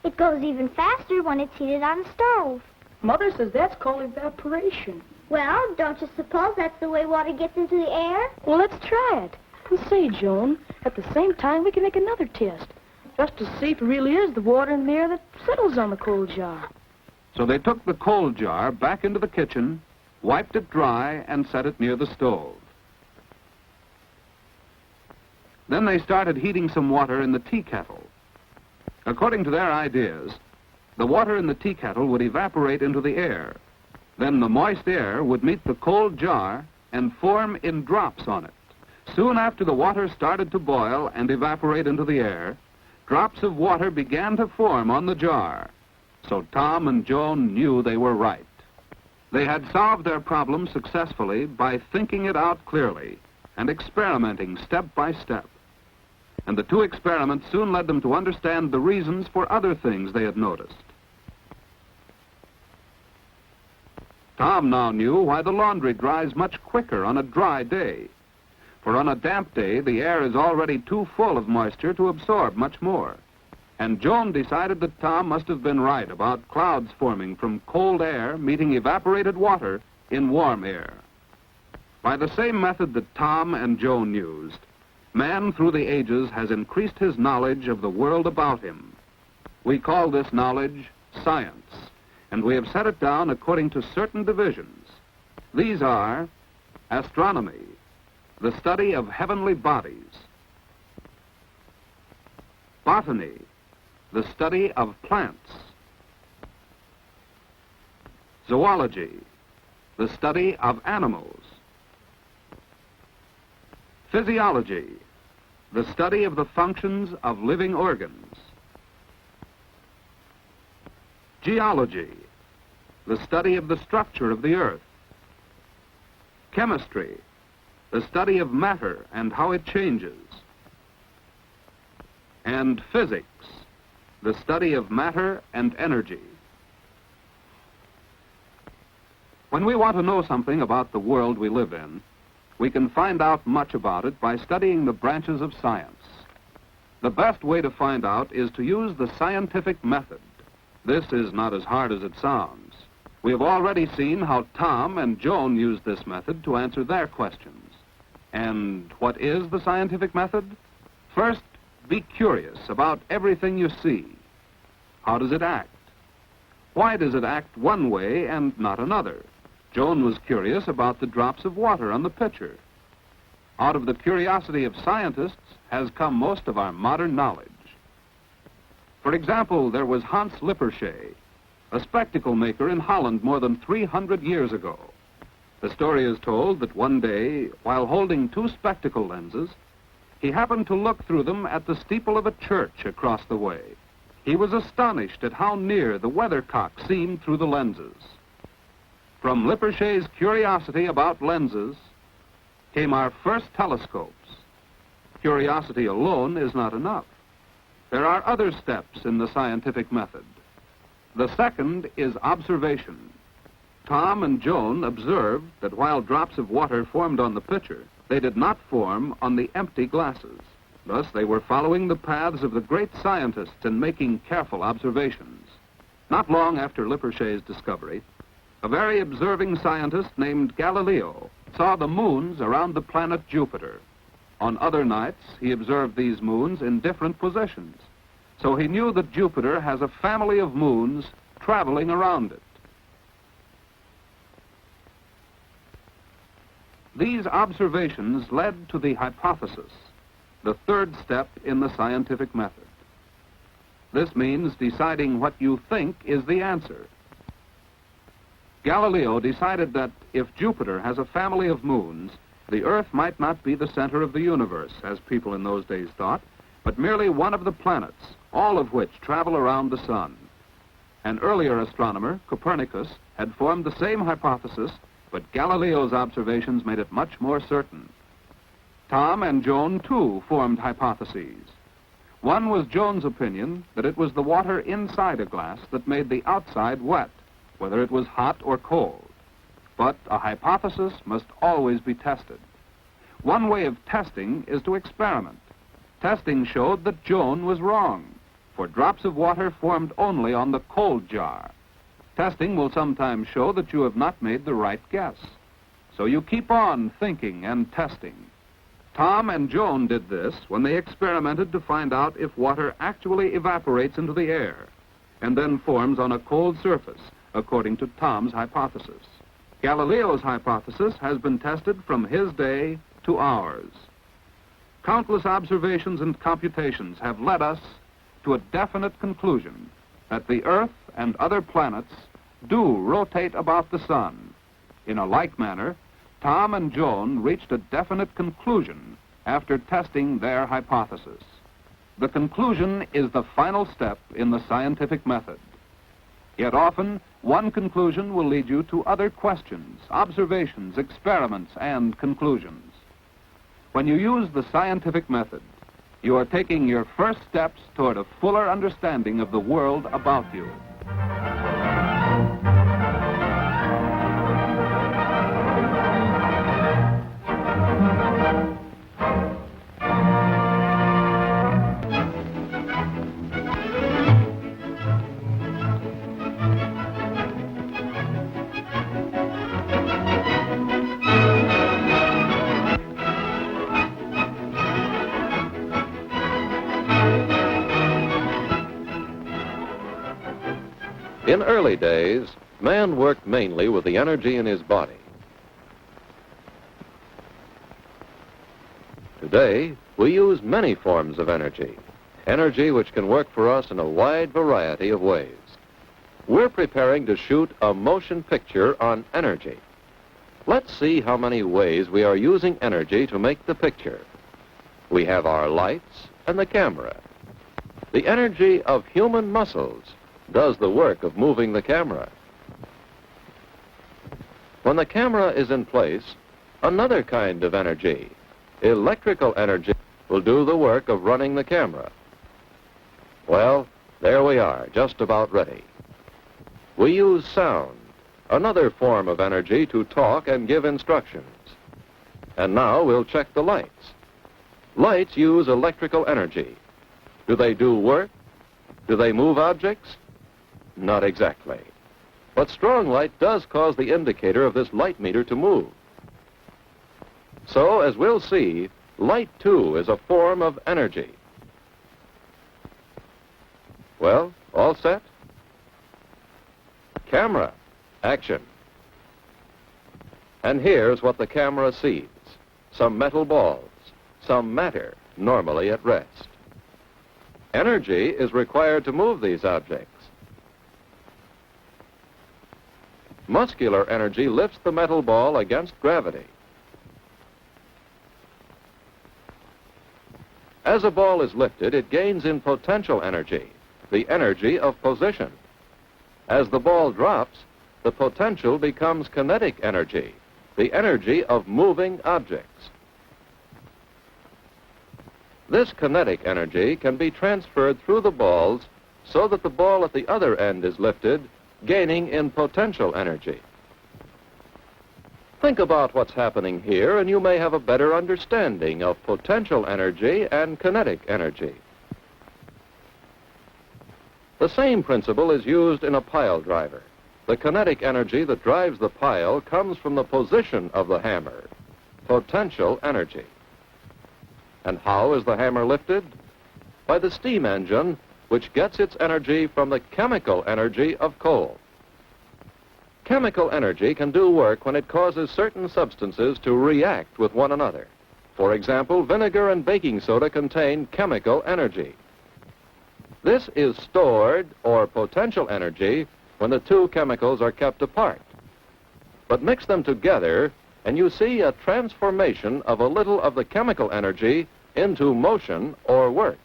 It goes even faster when it's heated on a stove. Mother says that's called evaporation. Well, don't you suppose that's the way water gets into the air? Well, let's try it. And say, Joan, at the same time we can make another test, just to see if it really is the water in the air that settles on the cold jar. So they took the cold jar back into the kitchen, wiped it dry, and set it near the stove. Then they started heating some water in the tea kettle. According to their ideas, the water in the tea kettle would evaporate into the air. Then the moist air would meet the cold jar and form in drops on it. Soon after the water started to boil and evaporate into the air, drops of water began to form on the jar. So Tom and Joan knew they were right. They had solved their problem successfully by thinking it out clearly and experimenting step by step. And the 2 experiments soon led them to understand the reasons for other things they had noticed. Tom now knew why the laundry dries much quicker on a dry day. For on a damp day, the air is already too full of moisture to absorb much more. And Joan decided that Tom must have been right about clouds forming from cold air meeting evaporated water in warm air. By the same method that Tom and Joan used, man through the ages has increased his knowledge of the world about him. We call this knowledge science, and we have set it down according to certain divisions. These are astronomy, the study of heavenly bodies; botany, the study of plants; zoology, the study of animals; physiology, the study of the functions of living organs; geology, the study of the structure of the earth; chemistry, the study of matter and how it changes; and physics, the study of matter and energy. When we want to know something about the world we live in, we can find out much about it by studying the branches of science. The best way to find out is to use the scientific method. This is not as hard as it sounds. We have already seen how Tom and Joan used this method to answer their questions. And what is the scientific method? First, be curious about everything you see. How does it act? Why does it act one way and not another? Joan was curious about the drops of water on the pitcher. Out of the curiosity of scientists has come most of our modern knowledge. For example, there was Hans Lippershey, a spectacle maker in Holland more than 300 years ago. The story is told that one day, while holding two spectacle lenses, he happened to look through them at the steeple of a church across the way. He was astonished at how near the weathercock seemed through the lenses. From Lippershey's curiosity about lenses came our first telescopes. Curiosity alone is not enough. There are other steps in the scientific method. The second is observation. Tom and Joan observed that while drops of water formed on the pitcher, they did not form on the empty glasses. Thus, they were following the paths of the great scientists and making careful observations. Not long after Lippershey's discovery, a very observing scientist named Galileo saw the moons around the planet Jupiter. On other nights, he observed these moons in different positions. So he knew that Jupiter has a family of moons traveling around it. These observations led to the hypothesis, the third step in the scientific method. This means deciding what you think is the answer. Galileo decided that if Jupiter has a family of moons, the Earth might not be the center of the universe, as people in those days thought, but merely one of the planets, all of which travel around the sun. An earlier astronomer, Copernicus, had formed the same hypothesis, but Galileo's observations made it much more certain. Tom and Joan, too, formed hypotheses. One was Joan's opinion that it was the water inside a glass that made the outside wet, whether it was hot or cold. But a hypothesis must always be tested. One way of testing is to experiment. Testing showed that Joan was wrong, for drops of water formed only on the cold jar. Testing will sometimes show that you have not made the right guess. So you keep on thinking and testing. Tom and Joan did this when they experimented to find out if water actually evaporates into the air and then forms on a cold surface, according to Tom's hypothesis. Galileo's hypothesis has been tested from his day to ours. Countless observations and computations have led us to a definite conclusion that the Earth and other planets do rotate about the sun. In a like manner, Tom and Joan reached a definite conclusion after testing their hypothesis. The conclusion is the final step in the scientific method. Yet often, one conclusion will lead you to other questions, observations, experiments, and conclusions. When you use the scientific method, you are taking your first steps toward a fuller understanding of the world about you. In early days, man worked mainly with the energy in his body. Today, we use many forms of energy which can work for us in a wide variety of ways. We're preparing to shoot a motion picture on energy. Let's see how many ways we are using energy to make the picture. We have our lights and the camera. The energy of human muscles does the work of moving the camera. When the camera is in place, another kind of energy, electrical energy, will do the work of running the camera. Well, there we are, just about ready. We use sound, another form of energy, to talk and give instructions. And now we'll check the lights. Lights use electrical energy. Do they do work? Do they move objects? Not exactly. But strong light does cause the indicator of this light meter to move. So, as we'll see, light, too, is a form of energy. Well, all set? Camera, action. And here's what the camera sees. Some metal balls, some matter, normally at rest. Energy is required to move these objects. Muscular energy lifts the metal ball against gravity. As a ball is lifted, it gains in potential energy, the energy of position. As the ball drops, the potential becomes kinetic energy, the energy of moving objects. This kinetic energy can be transferred through the balls so that the ball at the other end is lifted, gaining in potential energy. Think about what's happening here, and you may have a better understanding of potential energy and kinetic energy. The same principle is used in a pile driver. The kinetic energy that drives the pile comes from the position of the hammer, potential energy. And how is the hammer lifted? By the steam engine, which gets its energy from the chemical energy of coal. Chemical energy can do work when it causes certain substances to react with one another. For example, vinegar and baking soda contain chemical energy. This is stored, or potential energy, when the two chemicals are kept apart. But mix them together, and you see a transformation of a little of the chemical energy into motion or work.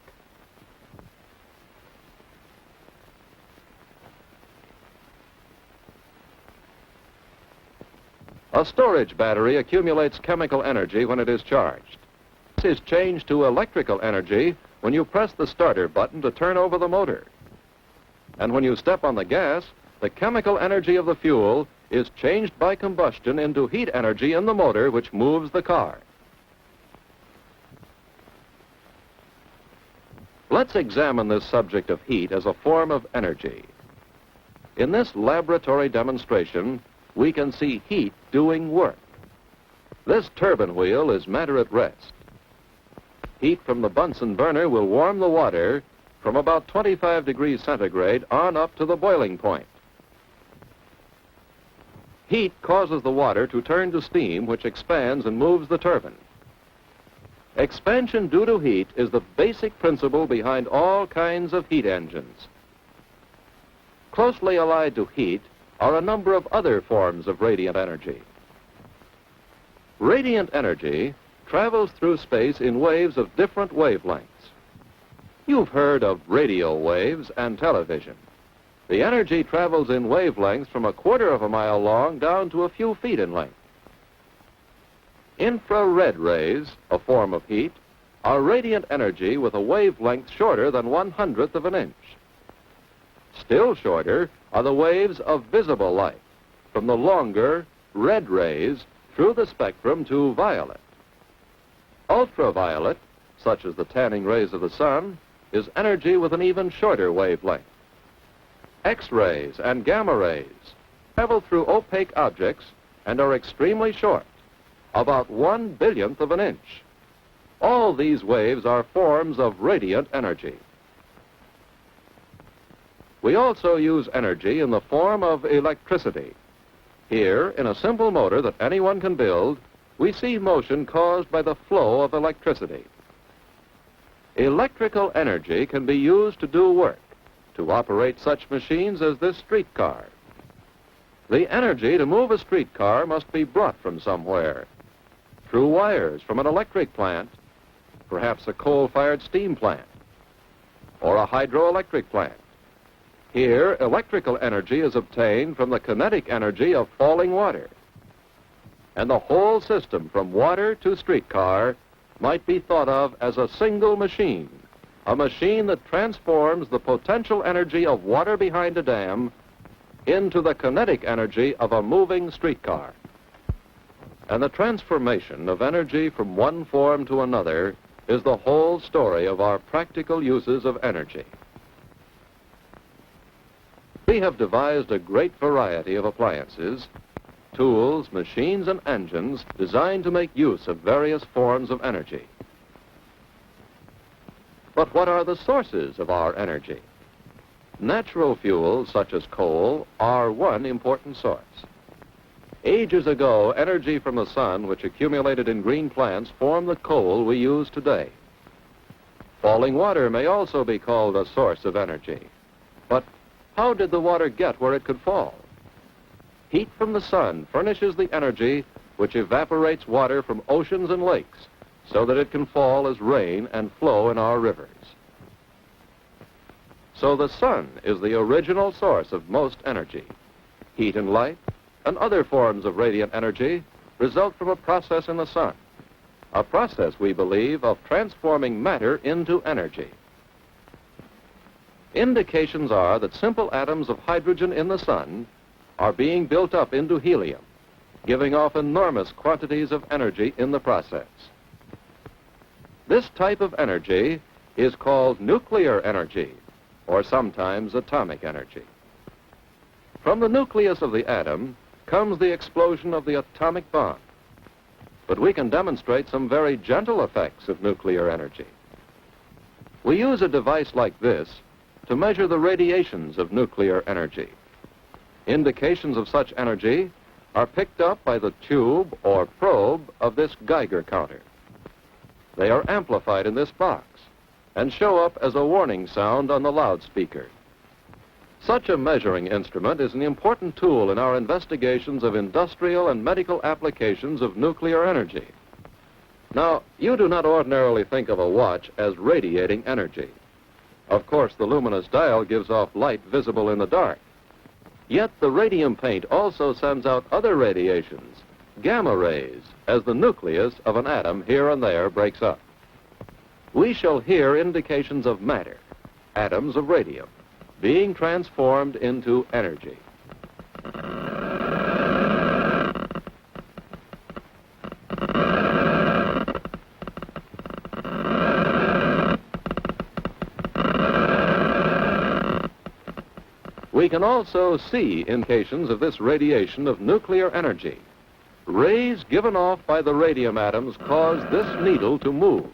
A storage battery accumulates chemical energy when it is charged. This is changed to electrical energy when you press the starter button to turn over the motor. And when you step on the gas, the chemical energy of the fuel is changed by combustion into heat energy in the motor, which moves the car. Let's examine this subject of heat as a form of energy. In this laboratory demonstration, we can see heat doing work. This turbine wheel is matter at rest. Heat from the Bunsen burner will warm the water from about 25 degrees centigrade on up to the boiling point. Heat causes the water to turn to steam, which expands and moves the turbine. Expansion due to heat is the basic principle behind all kinds of heat engines. Closely allied to heat are a number of other forms of radiant energy. Radiant energy travels through space in waves of different wavelengths. You've heard of radio waves and television. The energy travels in wavelengths from 1/4 of a mile long down to a few feet in length. Infrared rays, a form of heat, are radiant energy with a wavelength shorter than 1/100th of an inch. Still shorter are the waves of visible light, from the longer red rays through the spectrum to violet. Ultraviolet, such as the tanning rays of the sun, is energy with an even shorter wavelength. X-rays and gamma rays travel through opaque objects and are extremely short, about 1/1000th of an inch. All these waves are forms of radiant energy. We also use energy in the form of electricity. Here, in a simple motor that anyone can build, we see motion caused by the flow of electricity. Electrical energy can be used to do work, to operate such machines as this streetcar. The energy to move a streetcar must be brought from somewhere, through wires from an electric plant, perhaps a coal-fired steam plant, or a hydroelectric plant. Here, electrical energy is obtained from the kinetic energy of falling water. And the whole system, from water to streetcar, might be thought of as a single machine, a machine that transforms the potential energy of water behind a dam into the kinetic energy of a moving streetcar. And the transformation of energy from one form to another is the whole story of our practical uses of energy. We have devised a great variety of appliances, tools, machines, and engines designed to make use of various forms of energy. But what are the sources of our energy? Natural fuels, such as coal, are one important source. Ages ago, energy from the sun, which accumulated in green plants, formed the coal we use today. Falling water may also be called a source of energy. But how did the water get where it could fall? Heat from the sun furnishes the energy which evaporates water from oceans and lakes so that it can fall as rain and flow in our rivers. So the sun is the original source of most energy. Heat and light and other forms of radiant energy result from a process in the sun, a process, we believe, of transforming matter into energy. Indications are that simple atoms of hydrogen in the sun are being built up into helium, giving off enormous quantities of energy in the process. This type of energy is called nuclear energy, or sometimes atomic energy. From the nucleus of the atom comes the explosion of the atomic bomb. But we can demonstrate some very gentle effects of nuclear energy. We use a device like this to measure the radiations of nuclear energy. Indications of such energy are picked up by the tube or probe of this Geiger counter. They are amplified in this box and show up as a warning sound on the loudspeaker. Such a measuring instrument is an important tool in our investigations of industrial and medical applications of nuclear energy. Now, you do not ordinarily think of a watch as radiating energy. Of course, the luminous dial gives off light visible in the dark. Yet the radium paint also sends out other radiations, gamma rays, as the nucleus of an atom here and there breaks up. We shall hear indications of matter, atoms of radium, being transformed into energy. We can also see indications of this radiation of nuclear energy. Rays given off by the radium atoms cause this needle to move.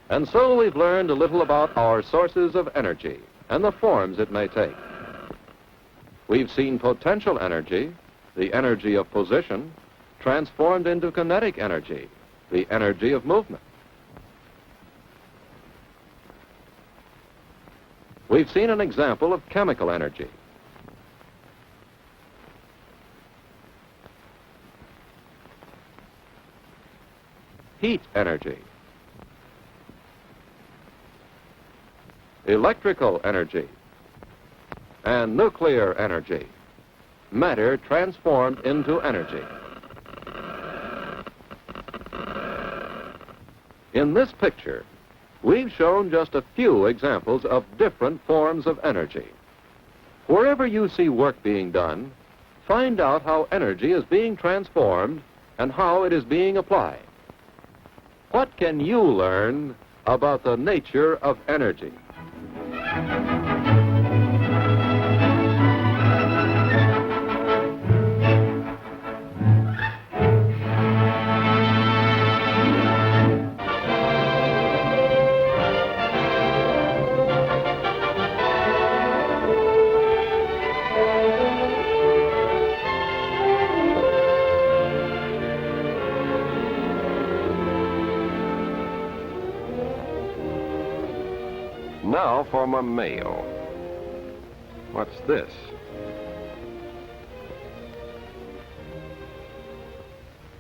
And so we've learned a little about our sources of energy and the forms it may take. We've seen potential energy, the energy of position, transformed into kinetic energy, the energy of movement. We've seen an example of chemical energy. Heat energy. Electrical energy. And nuclear energy. Matter transformed into energy. In this picture, we've shown just a few examples of different forms of energy. Wherever you see work being done, find out how energy is being transformed and how it is being applied. What can you learn about the nature of energy? Now for my mail. What's this?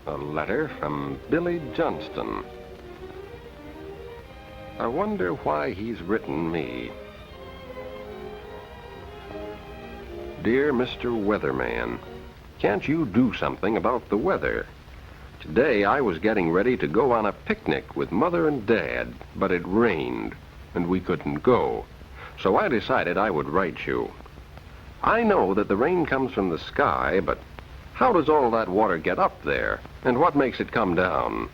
A letter from Billy Johnston. I wonder why he's written me. Dear Mr. Weatherman, Can't you do something about the weather? Today I was getting ready to go on a picnic with Mother and Dad, but it rained, and we couldn't go. So I decided I would write you. I know that the rain comes from the sky, but how does all that water get up there, and what makes it come down?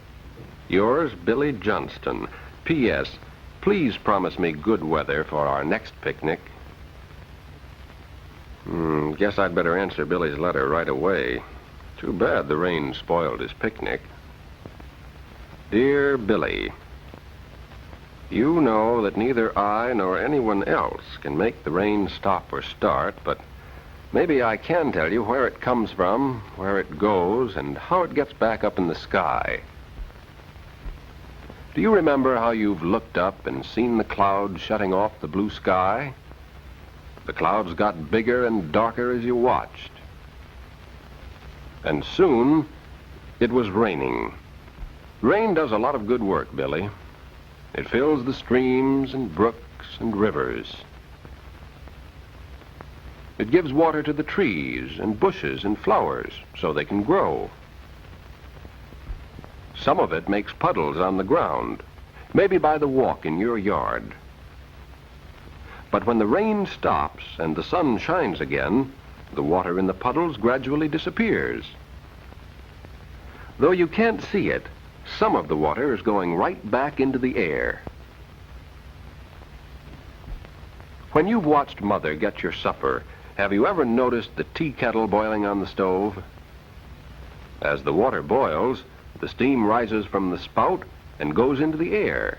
Yours, Billy Johnston. P.S. Please promise me good weather for our next picnic. Guess I'd better answer Billy's letter right away. Too bad the rain spoiled his picnic. Dear Billy, you know that neither I nor anyone else can make the rain stop or start, but maybe I can tell you where it comes from, where it goes, and how it gets back up in the sky. Do you remember how you've looked up and seen the clouds shutting off the blue sky? The clouds got bigger and darker as you watched. And soon, it was raining. Rain does a lot of good work, Billy. It fills the streams and brooks and rivers. It gives water to the trees and bushes and flowers so they can grow. Some of it makes puddles on the ground, maybe by the walk in your yard. But when the rain stops and the sun shines again, the water in the puddles gradually disappears. Though you can't see it, some of the water is going right back into the air. When you've watched Mother get your supper, have you ever noticed the tea kettle boiling on the stove? As the water boils, the steam rises from the spout and goes into the air.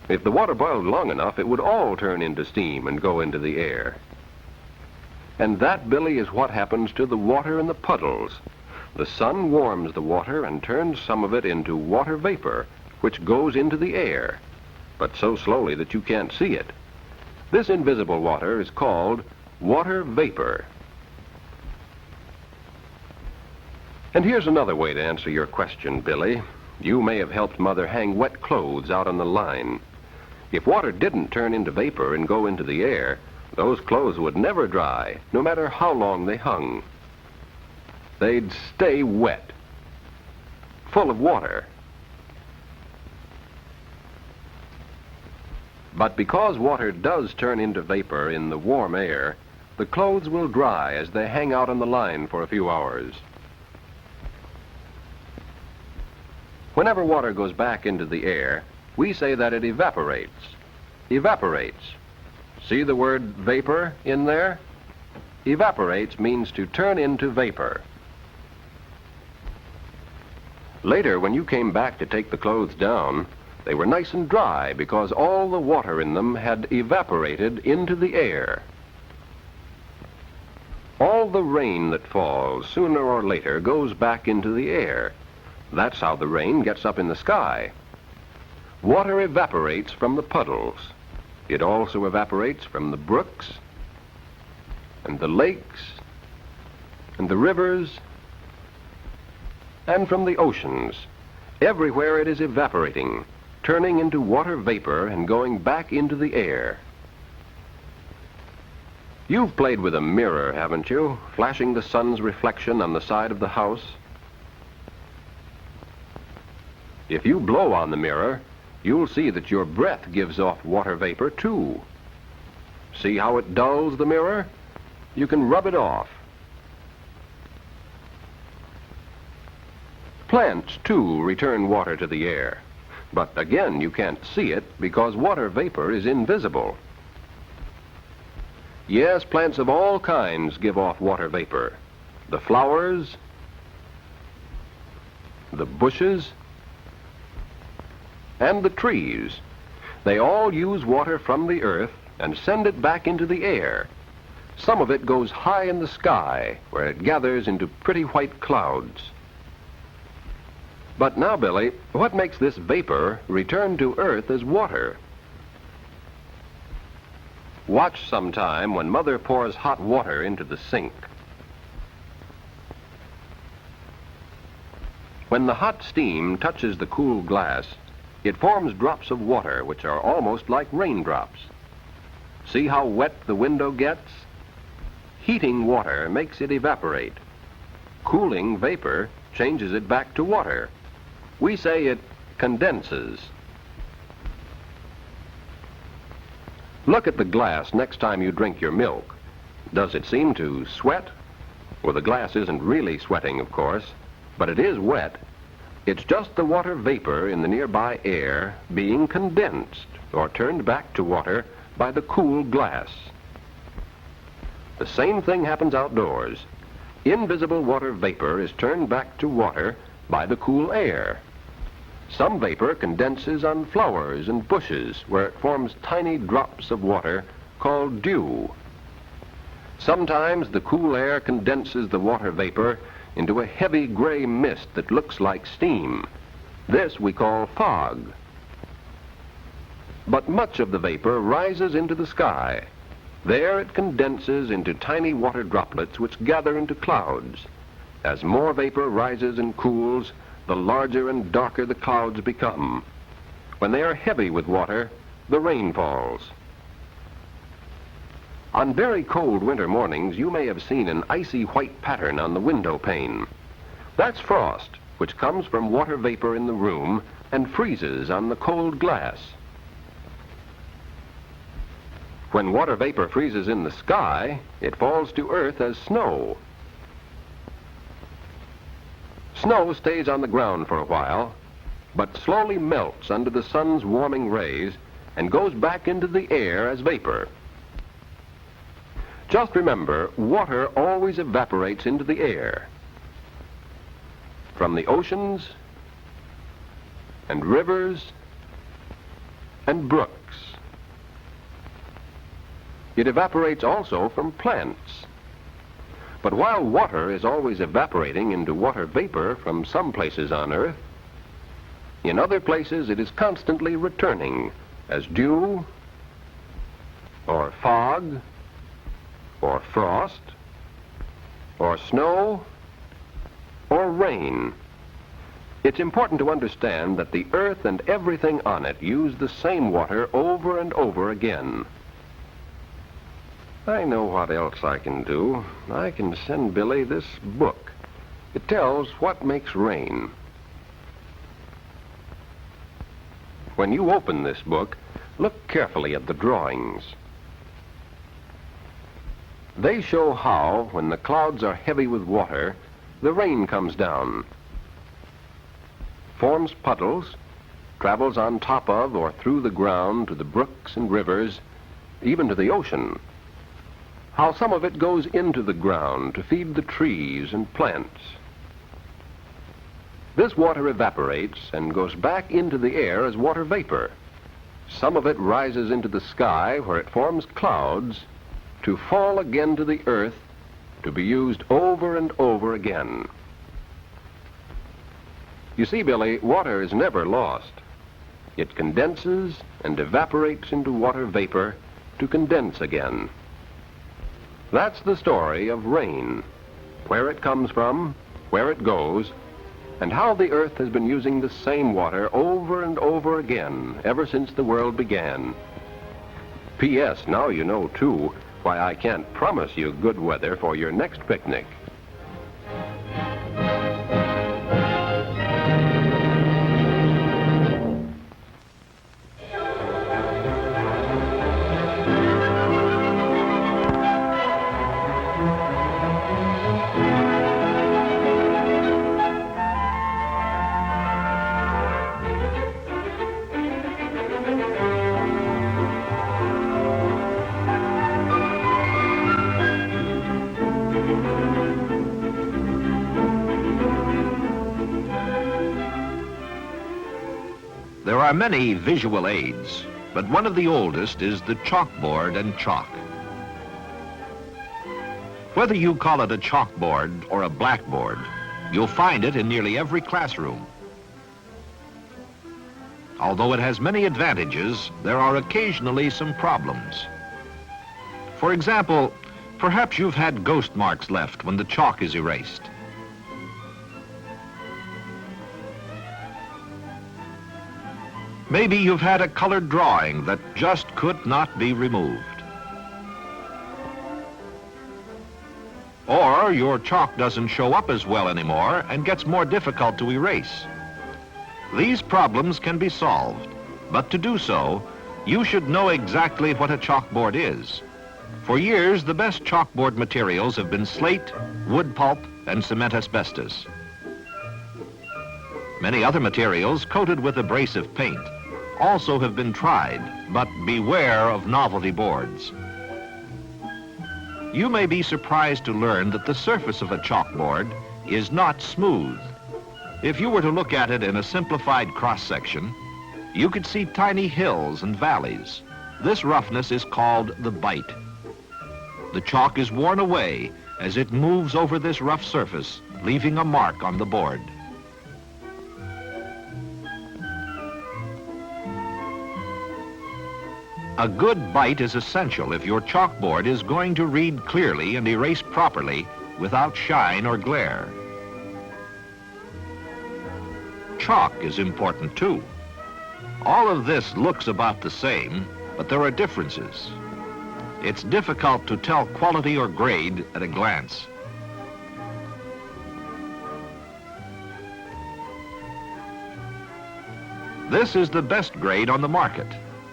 If the water boiled long enough, it would all turn into steam and go into the air. And that, Billy, is what happens to the water in the puddles. The sun warms the water and turns some of it into water vapor, which goes into the air, but so slowly that you can't see it. This invisible water is called water vapor. And here's another way to answer your question, Billy. You may have helped Mother hang wet clothes out on the line. If water didn't turn into vapor and go into the air, those clothes would never dry, no matter how long they hung. They'd stay wet, full of water. But because water does turn into vapor in the warm air, the clothes will dry as they hang out on the line for a few hours. Whenever water goes back into the air, we say that it evaporates. Evaporates. See the word vapor in there? Evaporates means to turn into vapor. Later, when you came back to take the clothes down, they were nice and dry because all the water in them had evaporated into the air. All the rain that falls, sooner or later, goes back into the air. That's how the rain gets up in the sky. Water evaporates from the puddles. It also evaporates from the brooks, and the lakes, and the rivers, and from the oceans. Everywhere it is evaporating, turning into water vapor and going back into the air. You've played with a mirror, haven't you? Flashing the sun's reflection on the side of the house. If you blow on the mirror, you'll see that your breath gives off water vapor too. See how it dulls the mirror? You can rub it off. Plants, too, return water to the air. But again, you can't see it because water vapor is invisible. Yes, plants of all kinds give off water vapor. The flowers, the bushes, and the trees. They all use water from the earth and send it back into the air. Some of it goes high in the sky, where it gathers into pretty white clouds. But now, Billy, what makes this vapor return to earth as water? Watch sometime when Mother pours hot water into the sink. When the hot steam touches the cool glass, it forms drops of water which are almost like raindrops. See how wet the window gets? Heating water makes it evaporate. Cooling vapor changes it back to water. We say it condenses. Look at the glass next time you drink your milk. Does it seem to sweat? Well, the glass isn't really sweating, of course, but it is wet. It's just the water vapor in the nearby air being condensed or turned back to water by the cool glass. The same thing happens outdoors. Invisible water vapor is turned back to water by the cool air. Some vapor condenses on flowers and bushes where it forms tiny drops of water called dew. Sometimes the cool air condenses the water vapor into a heavy gray mist that looks like steam. This we call fog. But much of the vapor rises into the sky. There it condenses into tiny water droplets which gather into clouds. As more vapor rises and cools, the larger and darker the clouds become. When they are heavy with water, the rain falls. On very cold winter mornings, you may have seen an icy white pattern on the window pane. That's frost, which comes from water vapor in the room and freezes on the cold glass. When water vapor freezes in the sky, it falls to earth as snow. Snow stays on the ground for a while, but slowly melts under the sun's warming rays and goes back into the air as vapor. Just remember, water always evaporates into the air. From the oceans and rivers and brooks. It evaporates also from plants. But while water is always evaporating into water vapor from some places on Earth, in other places it is constantly returning as dew, or fog, or frost, or snow, or rain. It's important to understand that the Earth and everything on it use the same water over and over again. I know what else I can do. I can send Billy this book. It tells what makes rain. When you open this book, look carefully at the drawings. They show how, when the clouds are heavy with water, the rain comes down, forms puddles, travels on top of or through the ground to the brooks and rivers, even to the ocean. How some of it goes into the ground to feed the trees and plants. This water evaporates and goes back into the air as water vapor. Some of it rises into the sky where it forms clouds to fall again to the earth to be used over and over again. You see, Billy, water is never lost. It condenses and evaporates into water vapor to condense again. That's the story of rain, where it comes from, where it goes, and how the earth has been using the same water over and over again ever since the world began. P.S. Now you know, too, why I can't promise you good weather for your next picnic. There are many visual aids, but one of the oldest is the chalkboard and chalk. Whether you call it a chalkboard or a blackboard, you'll find it in nearly every classroom. Although it has many advantages, there are occasionally some problems. For example, perhaps you've had ghost marks left when the chalk is erased. Maybe you've had a colored drawing that just could not be removed. Or your chalk doesn't show up as well anymore and gets more difficult to erase. These problems can be solved, but to do so, you should know exactly what a chalkboard is. For years, the best chalkboard materials have been slate, wood pulp, and cement asbestos. Many other materials coated with abrasive paint also have been tried, but beware of novelty boards. You may be surprised to learn that the surface of a chalkboard is not smooth. If you were to look at it in a simplified cross-section, you could see tiny hills and valleys. This roughness is called the bite. The chalk is worn away as it moves over this rough surface, leaving a mark on the board. A good bite is essential if your chalkboard is going to read clearly and erase properly without shine or glare. Chalk is important too. All of this looks about the same, but there are differences. It's difficult to tell quality or grade at a glance. This is the best grade on the market.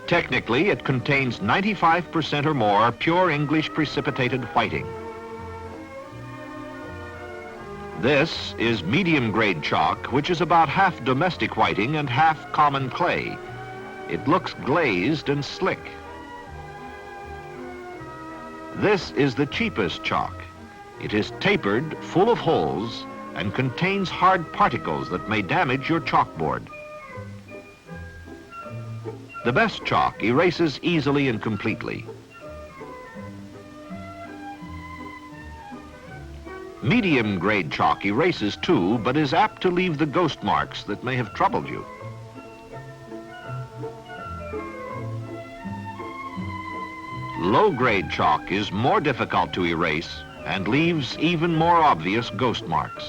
Technically, it contains 95% or more pure English precipitated whiting. This is medium grade chalk, which is about half domestic whiting and half common clay. It looks glazed and slick. This is the cheapest chalk. It is tapered, full of holes, and contains hard particles that may damage your chalkboard. The best chalk erases easily and completely. Medium grade chalk erases too, but is apt to leave the ghost marks that may have troubled you. Low grade chalk is more difficult to erase and leaves even more obvious ghost marks.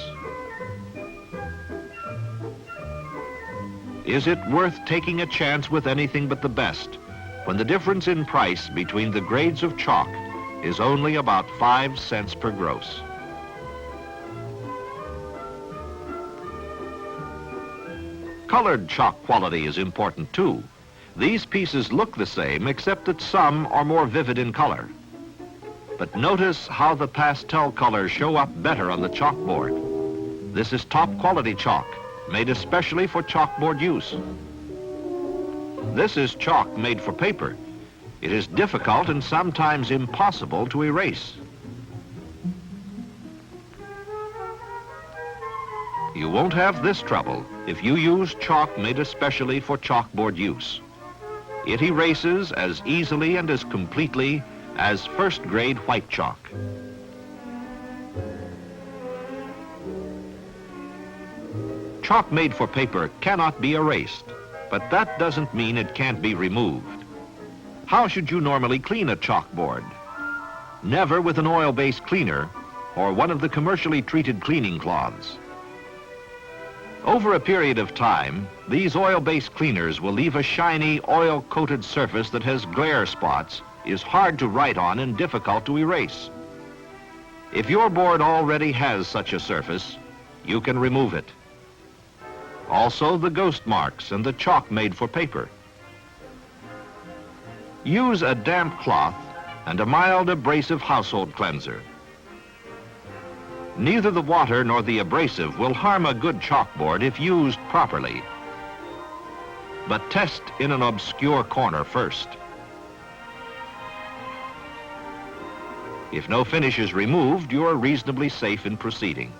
Is it worth taking a chance with anything but the best when the difference in price between the grades of chalk is only about 5 cents per gross? Colored chalk quality is important too. These pieces look the same except that some are more vivid in color. But notice how the pastel colors show up better on the chalkboard. This is top quality chalk, made especially for chalkboard use. This is chalk made for paper. It is difficult and sometimes impossible to erase. You won't have this trouble if you use chalk made especially for chalkboard use. It erases as easily and as completely as first-grade white chalk. Chalk made for paper cannot be erased, but that doesn't mean it can't be removed. How should you normally clean a chalkboard? Never with an oil-based cleaner or one of the commercially treated cleaning cloths. Over a period of time, these oil-based cleaners will leave a shiny, oil-coated surface that has glare spots, is hard to write on, and difficult to erase. If your board already has such a surface, you can remove it. Also, the ghost marks and the chalk made for paper. Use a damp cloth and a mild abrasive household cleanser. Neither the water nor the abrasive will harm a good chalkboard if used properly. But test in an obscure corner first. If no finish is removed, you are reasonably safe in proceeding.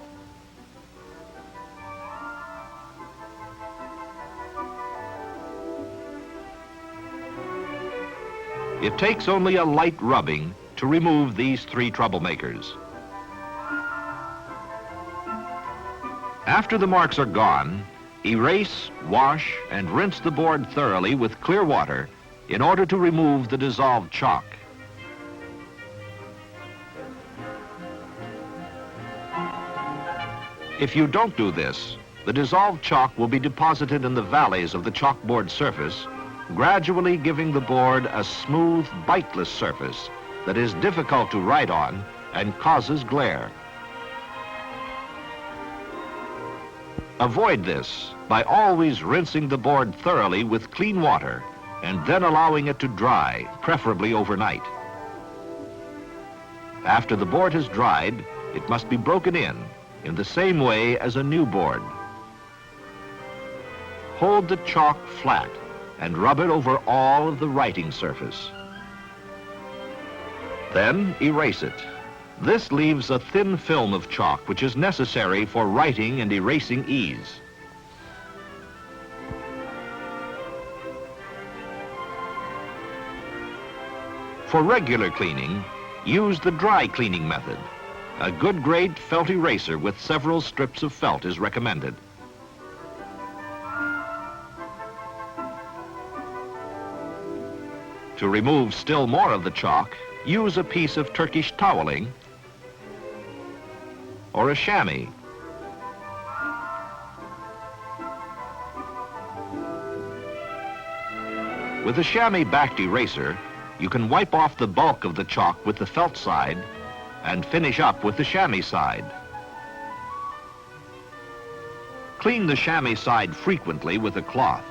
It takes only a light rubbing to remove these three troublemakers. After the marks are gone, erase, wash, and rinse the board thoroughly with clear water in order to remove the dissolved chalk. If you don't do this, the dissolved chalk will be deposited in the valleys of the chalkboard surface, gradually giving the board a smooth, biteless surface that is difficult to write on and causes glare. Avoid this by always rinsing the board thoroughly with clean water and then allowing it to dry, preferably overnight. After the board has dried, it must be broken in the same way as a new board. Hold the chalk flat and rub it over all of the writing surface. Then erase it. This leaves a thin film of chalk which is necessary for writing and erasing ease. For regular cleaning, use the dry cleaning method. A good grade felt eraser with several strips of felt is recommended. To remove still more of the chalk, use a piece of Turkish toweling or a chamois. With a chamois-backed eraser, you can wipe off the bulk of the chalk with the felt side and finish up with the chamois side. Clean the chamois side frequently with a cloth.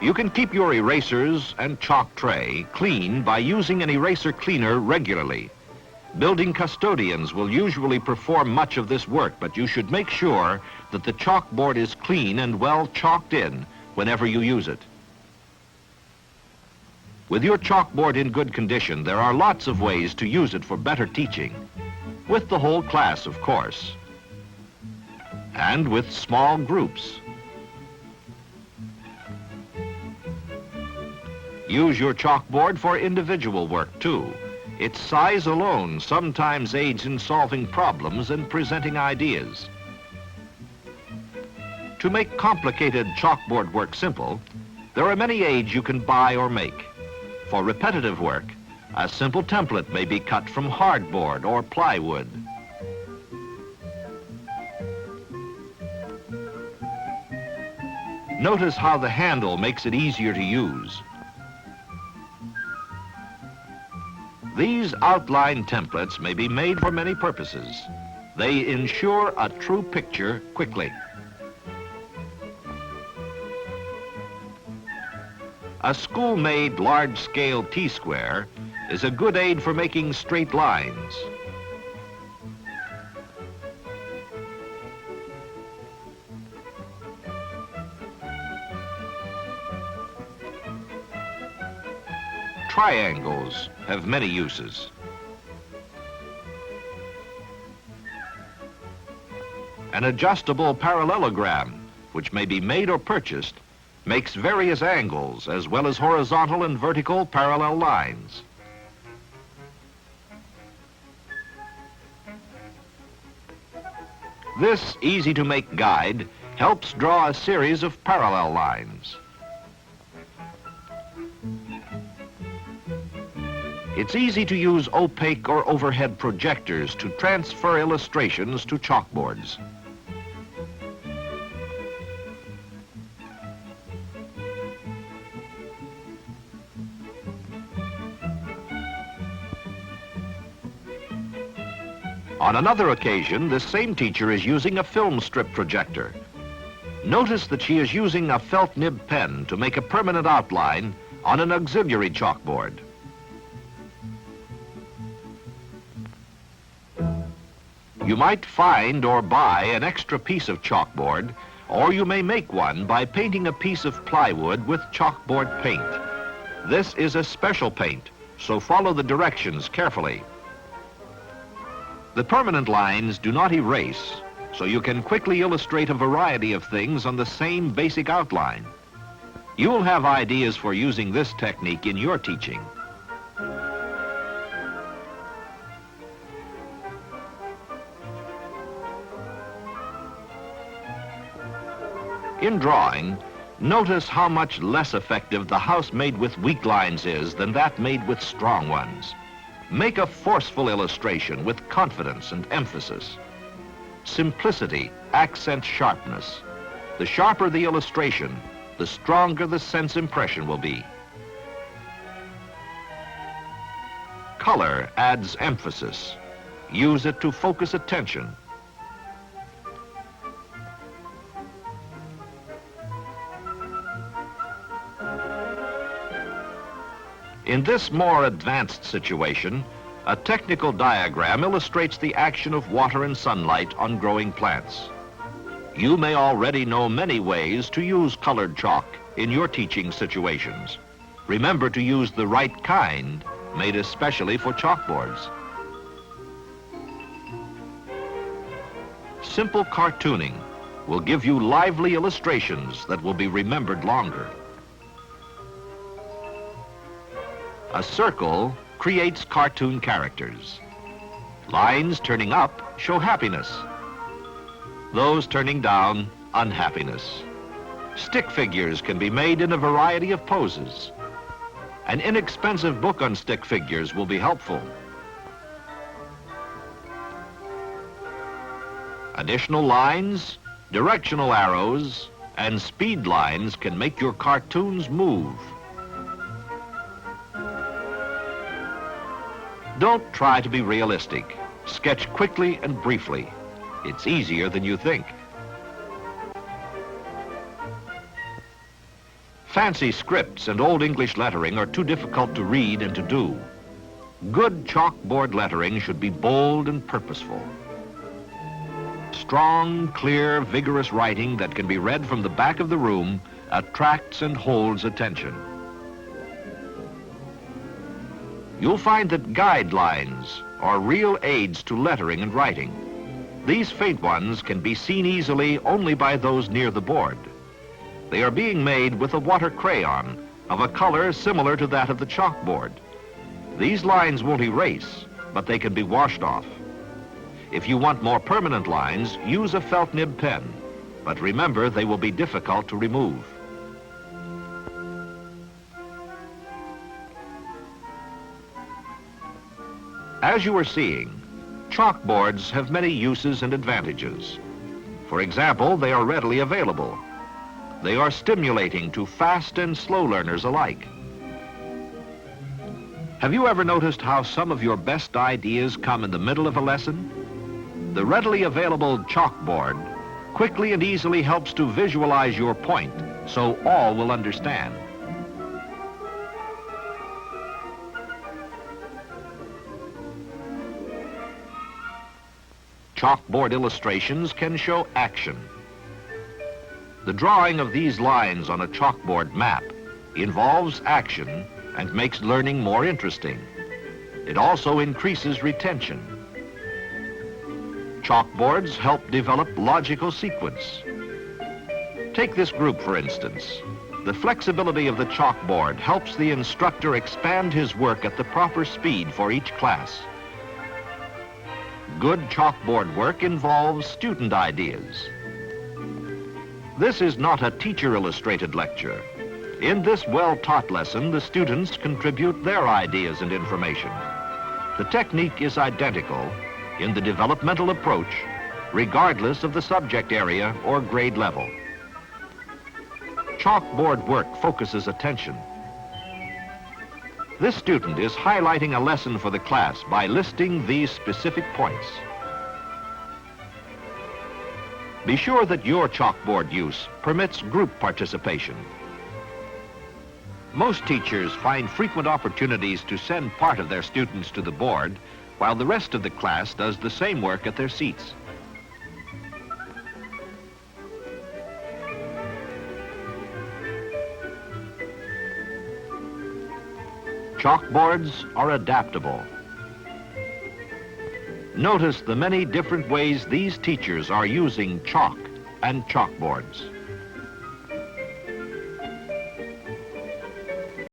You can keep your erasers and chalk tray clean by using an eraser cleaner regularly. Building custodians will usually perform much of this work, but you should make sure that the chalkboard is clean and well chalked in whenever you use it. With your chalkboard in good condition, there are lots of ways to use it for better teaching. With the whole class, of course, and with small groups. Use your chalkboard for individual work, too. Its size alone sometimes aids in solving problems and presenting ideas. To make complicated chalkboard work simple, there are many aids you can buy or make. For repetitive work, a simple template may be cut from hardboard or plywood. Notice how the handle makes it easier to use. These outline templates may be made for many purposes. They ensure a true picture quickly. A school-made large-scale T-square is a good aid for making straight lines. Triangles have many uses. An adjustable parallelogram, which may be made or purchased, makes various angles as well as horizontal and vertical parallel lines. This easy-to-make guide helps draw a series of parallel lines. It's easy to use opaque or overhead projectors to transfer illustrations to chalkboards. On another occasion, this same teacher is using a film strip projector. Notice that she is using a felt nib pen to make a permanent outline on an auxiliary chalkboard. You might find or buy an extra piece of chalkboard, or you may make one by painting a piece of plywood with chalkboard paint. This is a special paint, so follow the directions carefully. The permanent lines do not erase, so you can quickly illustrate a variety of things on the same basic outline. You'll have ideas for using this technique in your teaching. In drawing, notice how much less effective the house made with weak lines is than that made with strong ones. Make a forceful illustration with confidence and emphasis. Simplicity accents sharpness. The sharper the illustration, the stronger the sense impression will be. Color adds emphasis. Use it to focus attention. In this more advanced situation, a technical diagram illustrates the action of water and sunlight on growing plants. You may already know many ways to use colored chalk in your teaching situations. Remember to use the right kind, made especially for chalkboards. Simple cartooning will give you lively illustrations that will be remembered longer. A circle creates cartoon characters. Lines turning up show happiness. Those turning down, unhappiness. Stick figures can be made in a variety of poses. An inexpensive book on stick figures will be helpful. Additional lines, directional arrows, and speed lines can make your cartoons move. Don't try to be realistic. Sketch quickly and briefly. It's easier than you think. Fancy scripts and Old English lettering are too difficult to read and to do. Good chalkboard lettering should be bold and purposeful. Strong, clear, vigorous writing that can be read from the back of the room attracts and holds attention. You'll find that guidelines are real aids to lettering and writing. These faint ones can be seen easily only by those near the board. They are being made with a water crayon of a color similar to that of the chalkboard. These lines won't erase, but they can be washed off. If you want more permanent lines, use a felt nib pen, but remember they will be difficult to remove. As you are seeing, chalkboards have many uses and advantages. For example, they are readily available. They are stimulating to fast and slow learners alike. Have you ever noticed how some of your best ideas come in the middle of a lesson? The readily available chalkboard quickly and easily helps to visualize your point so all will understand. Chalkboard illustrations can show action. The drawing of these lines on a chalkboard map involves action and makes learning more interesting. It also increases retention. Chalkboards help develop logical sequence. Take this group, for instance. The flexibility of the chalkboard helps the instructor expand his work at the proper speed for each class. Good chalkboard work involves student ideas. This is not a teacher-illustrated lecture. In this well-taught lesson, the students contribute their ideas and information. The technique is identical in the developmental approach, regardless of the subject area or grade level. Chalkboard work focuses attention. This student is highlighting a lesson for the class by listing these specific points. Be sure that your chalkboard use permits group participation. Most teachers find frequent opportunities to send part of their students to the board, while the rest of the class does the same work at their seats. Chalkboards are adaptable. Notice the many different ways these teachers are using chalk and chalkboards.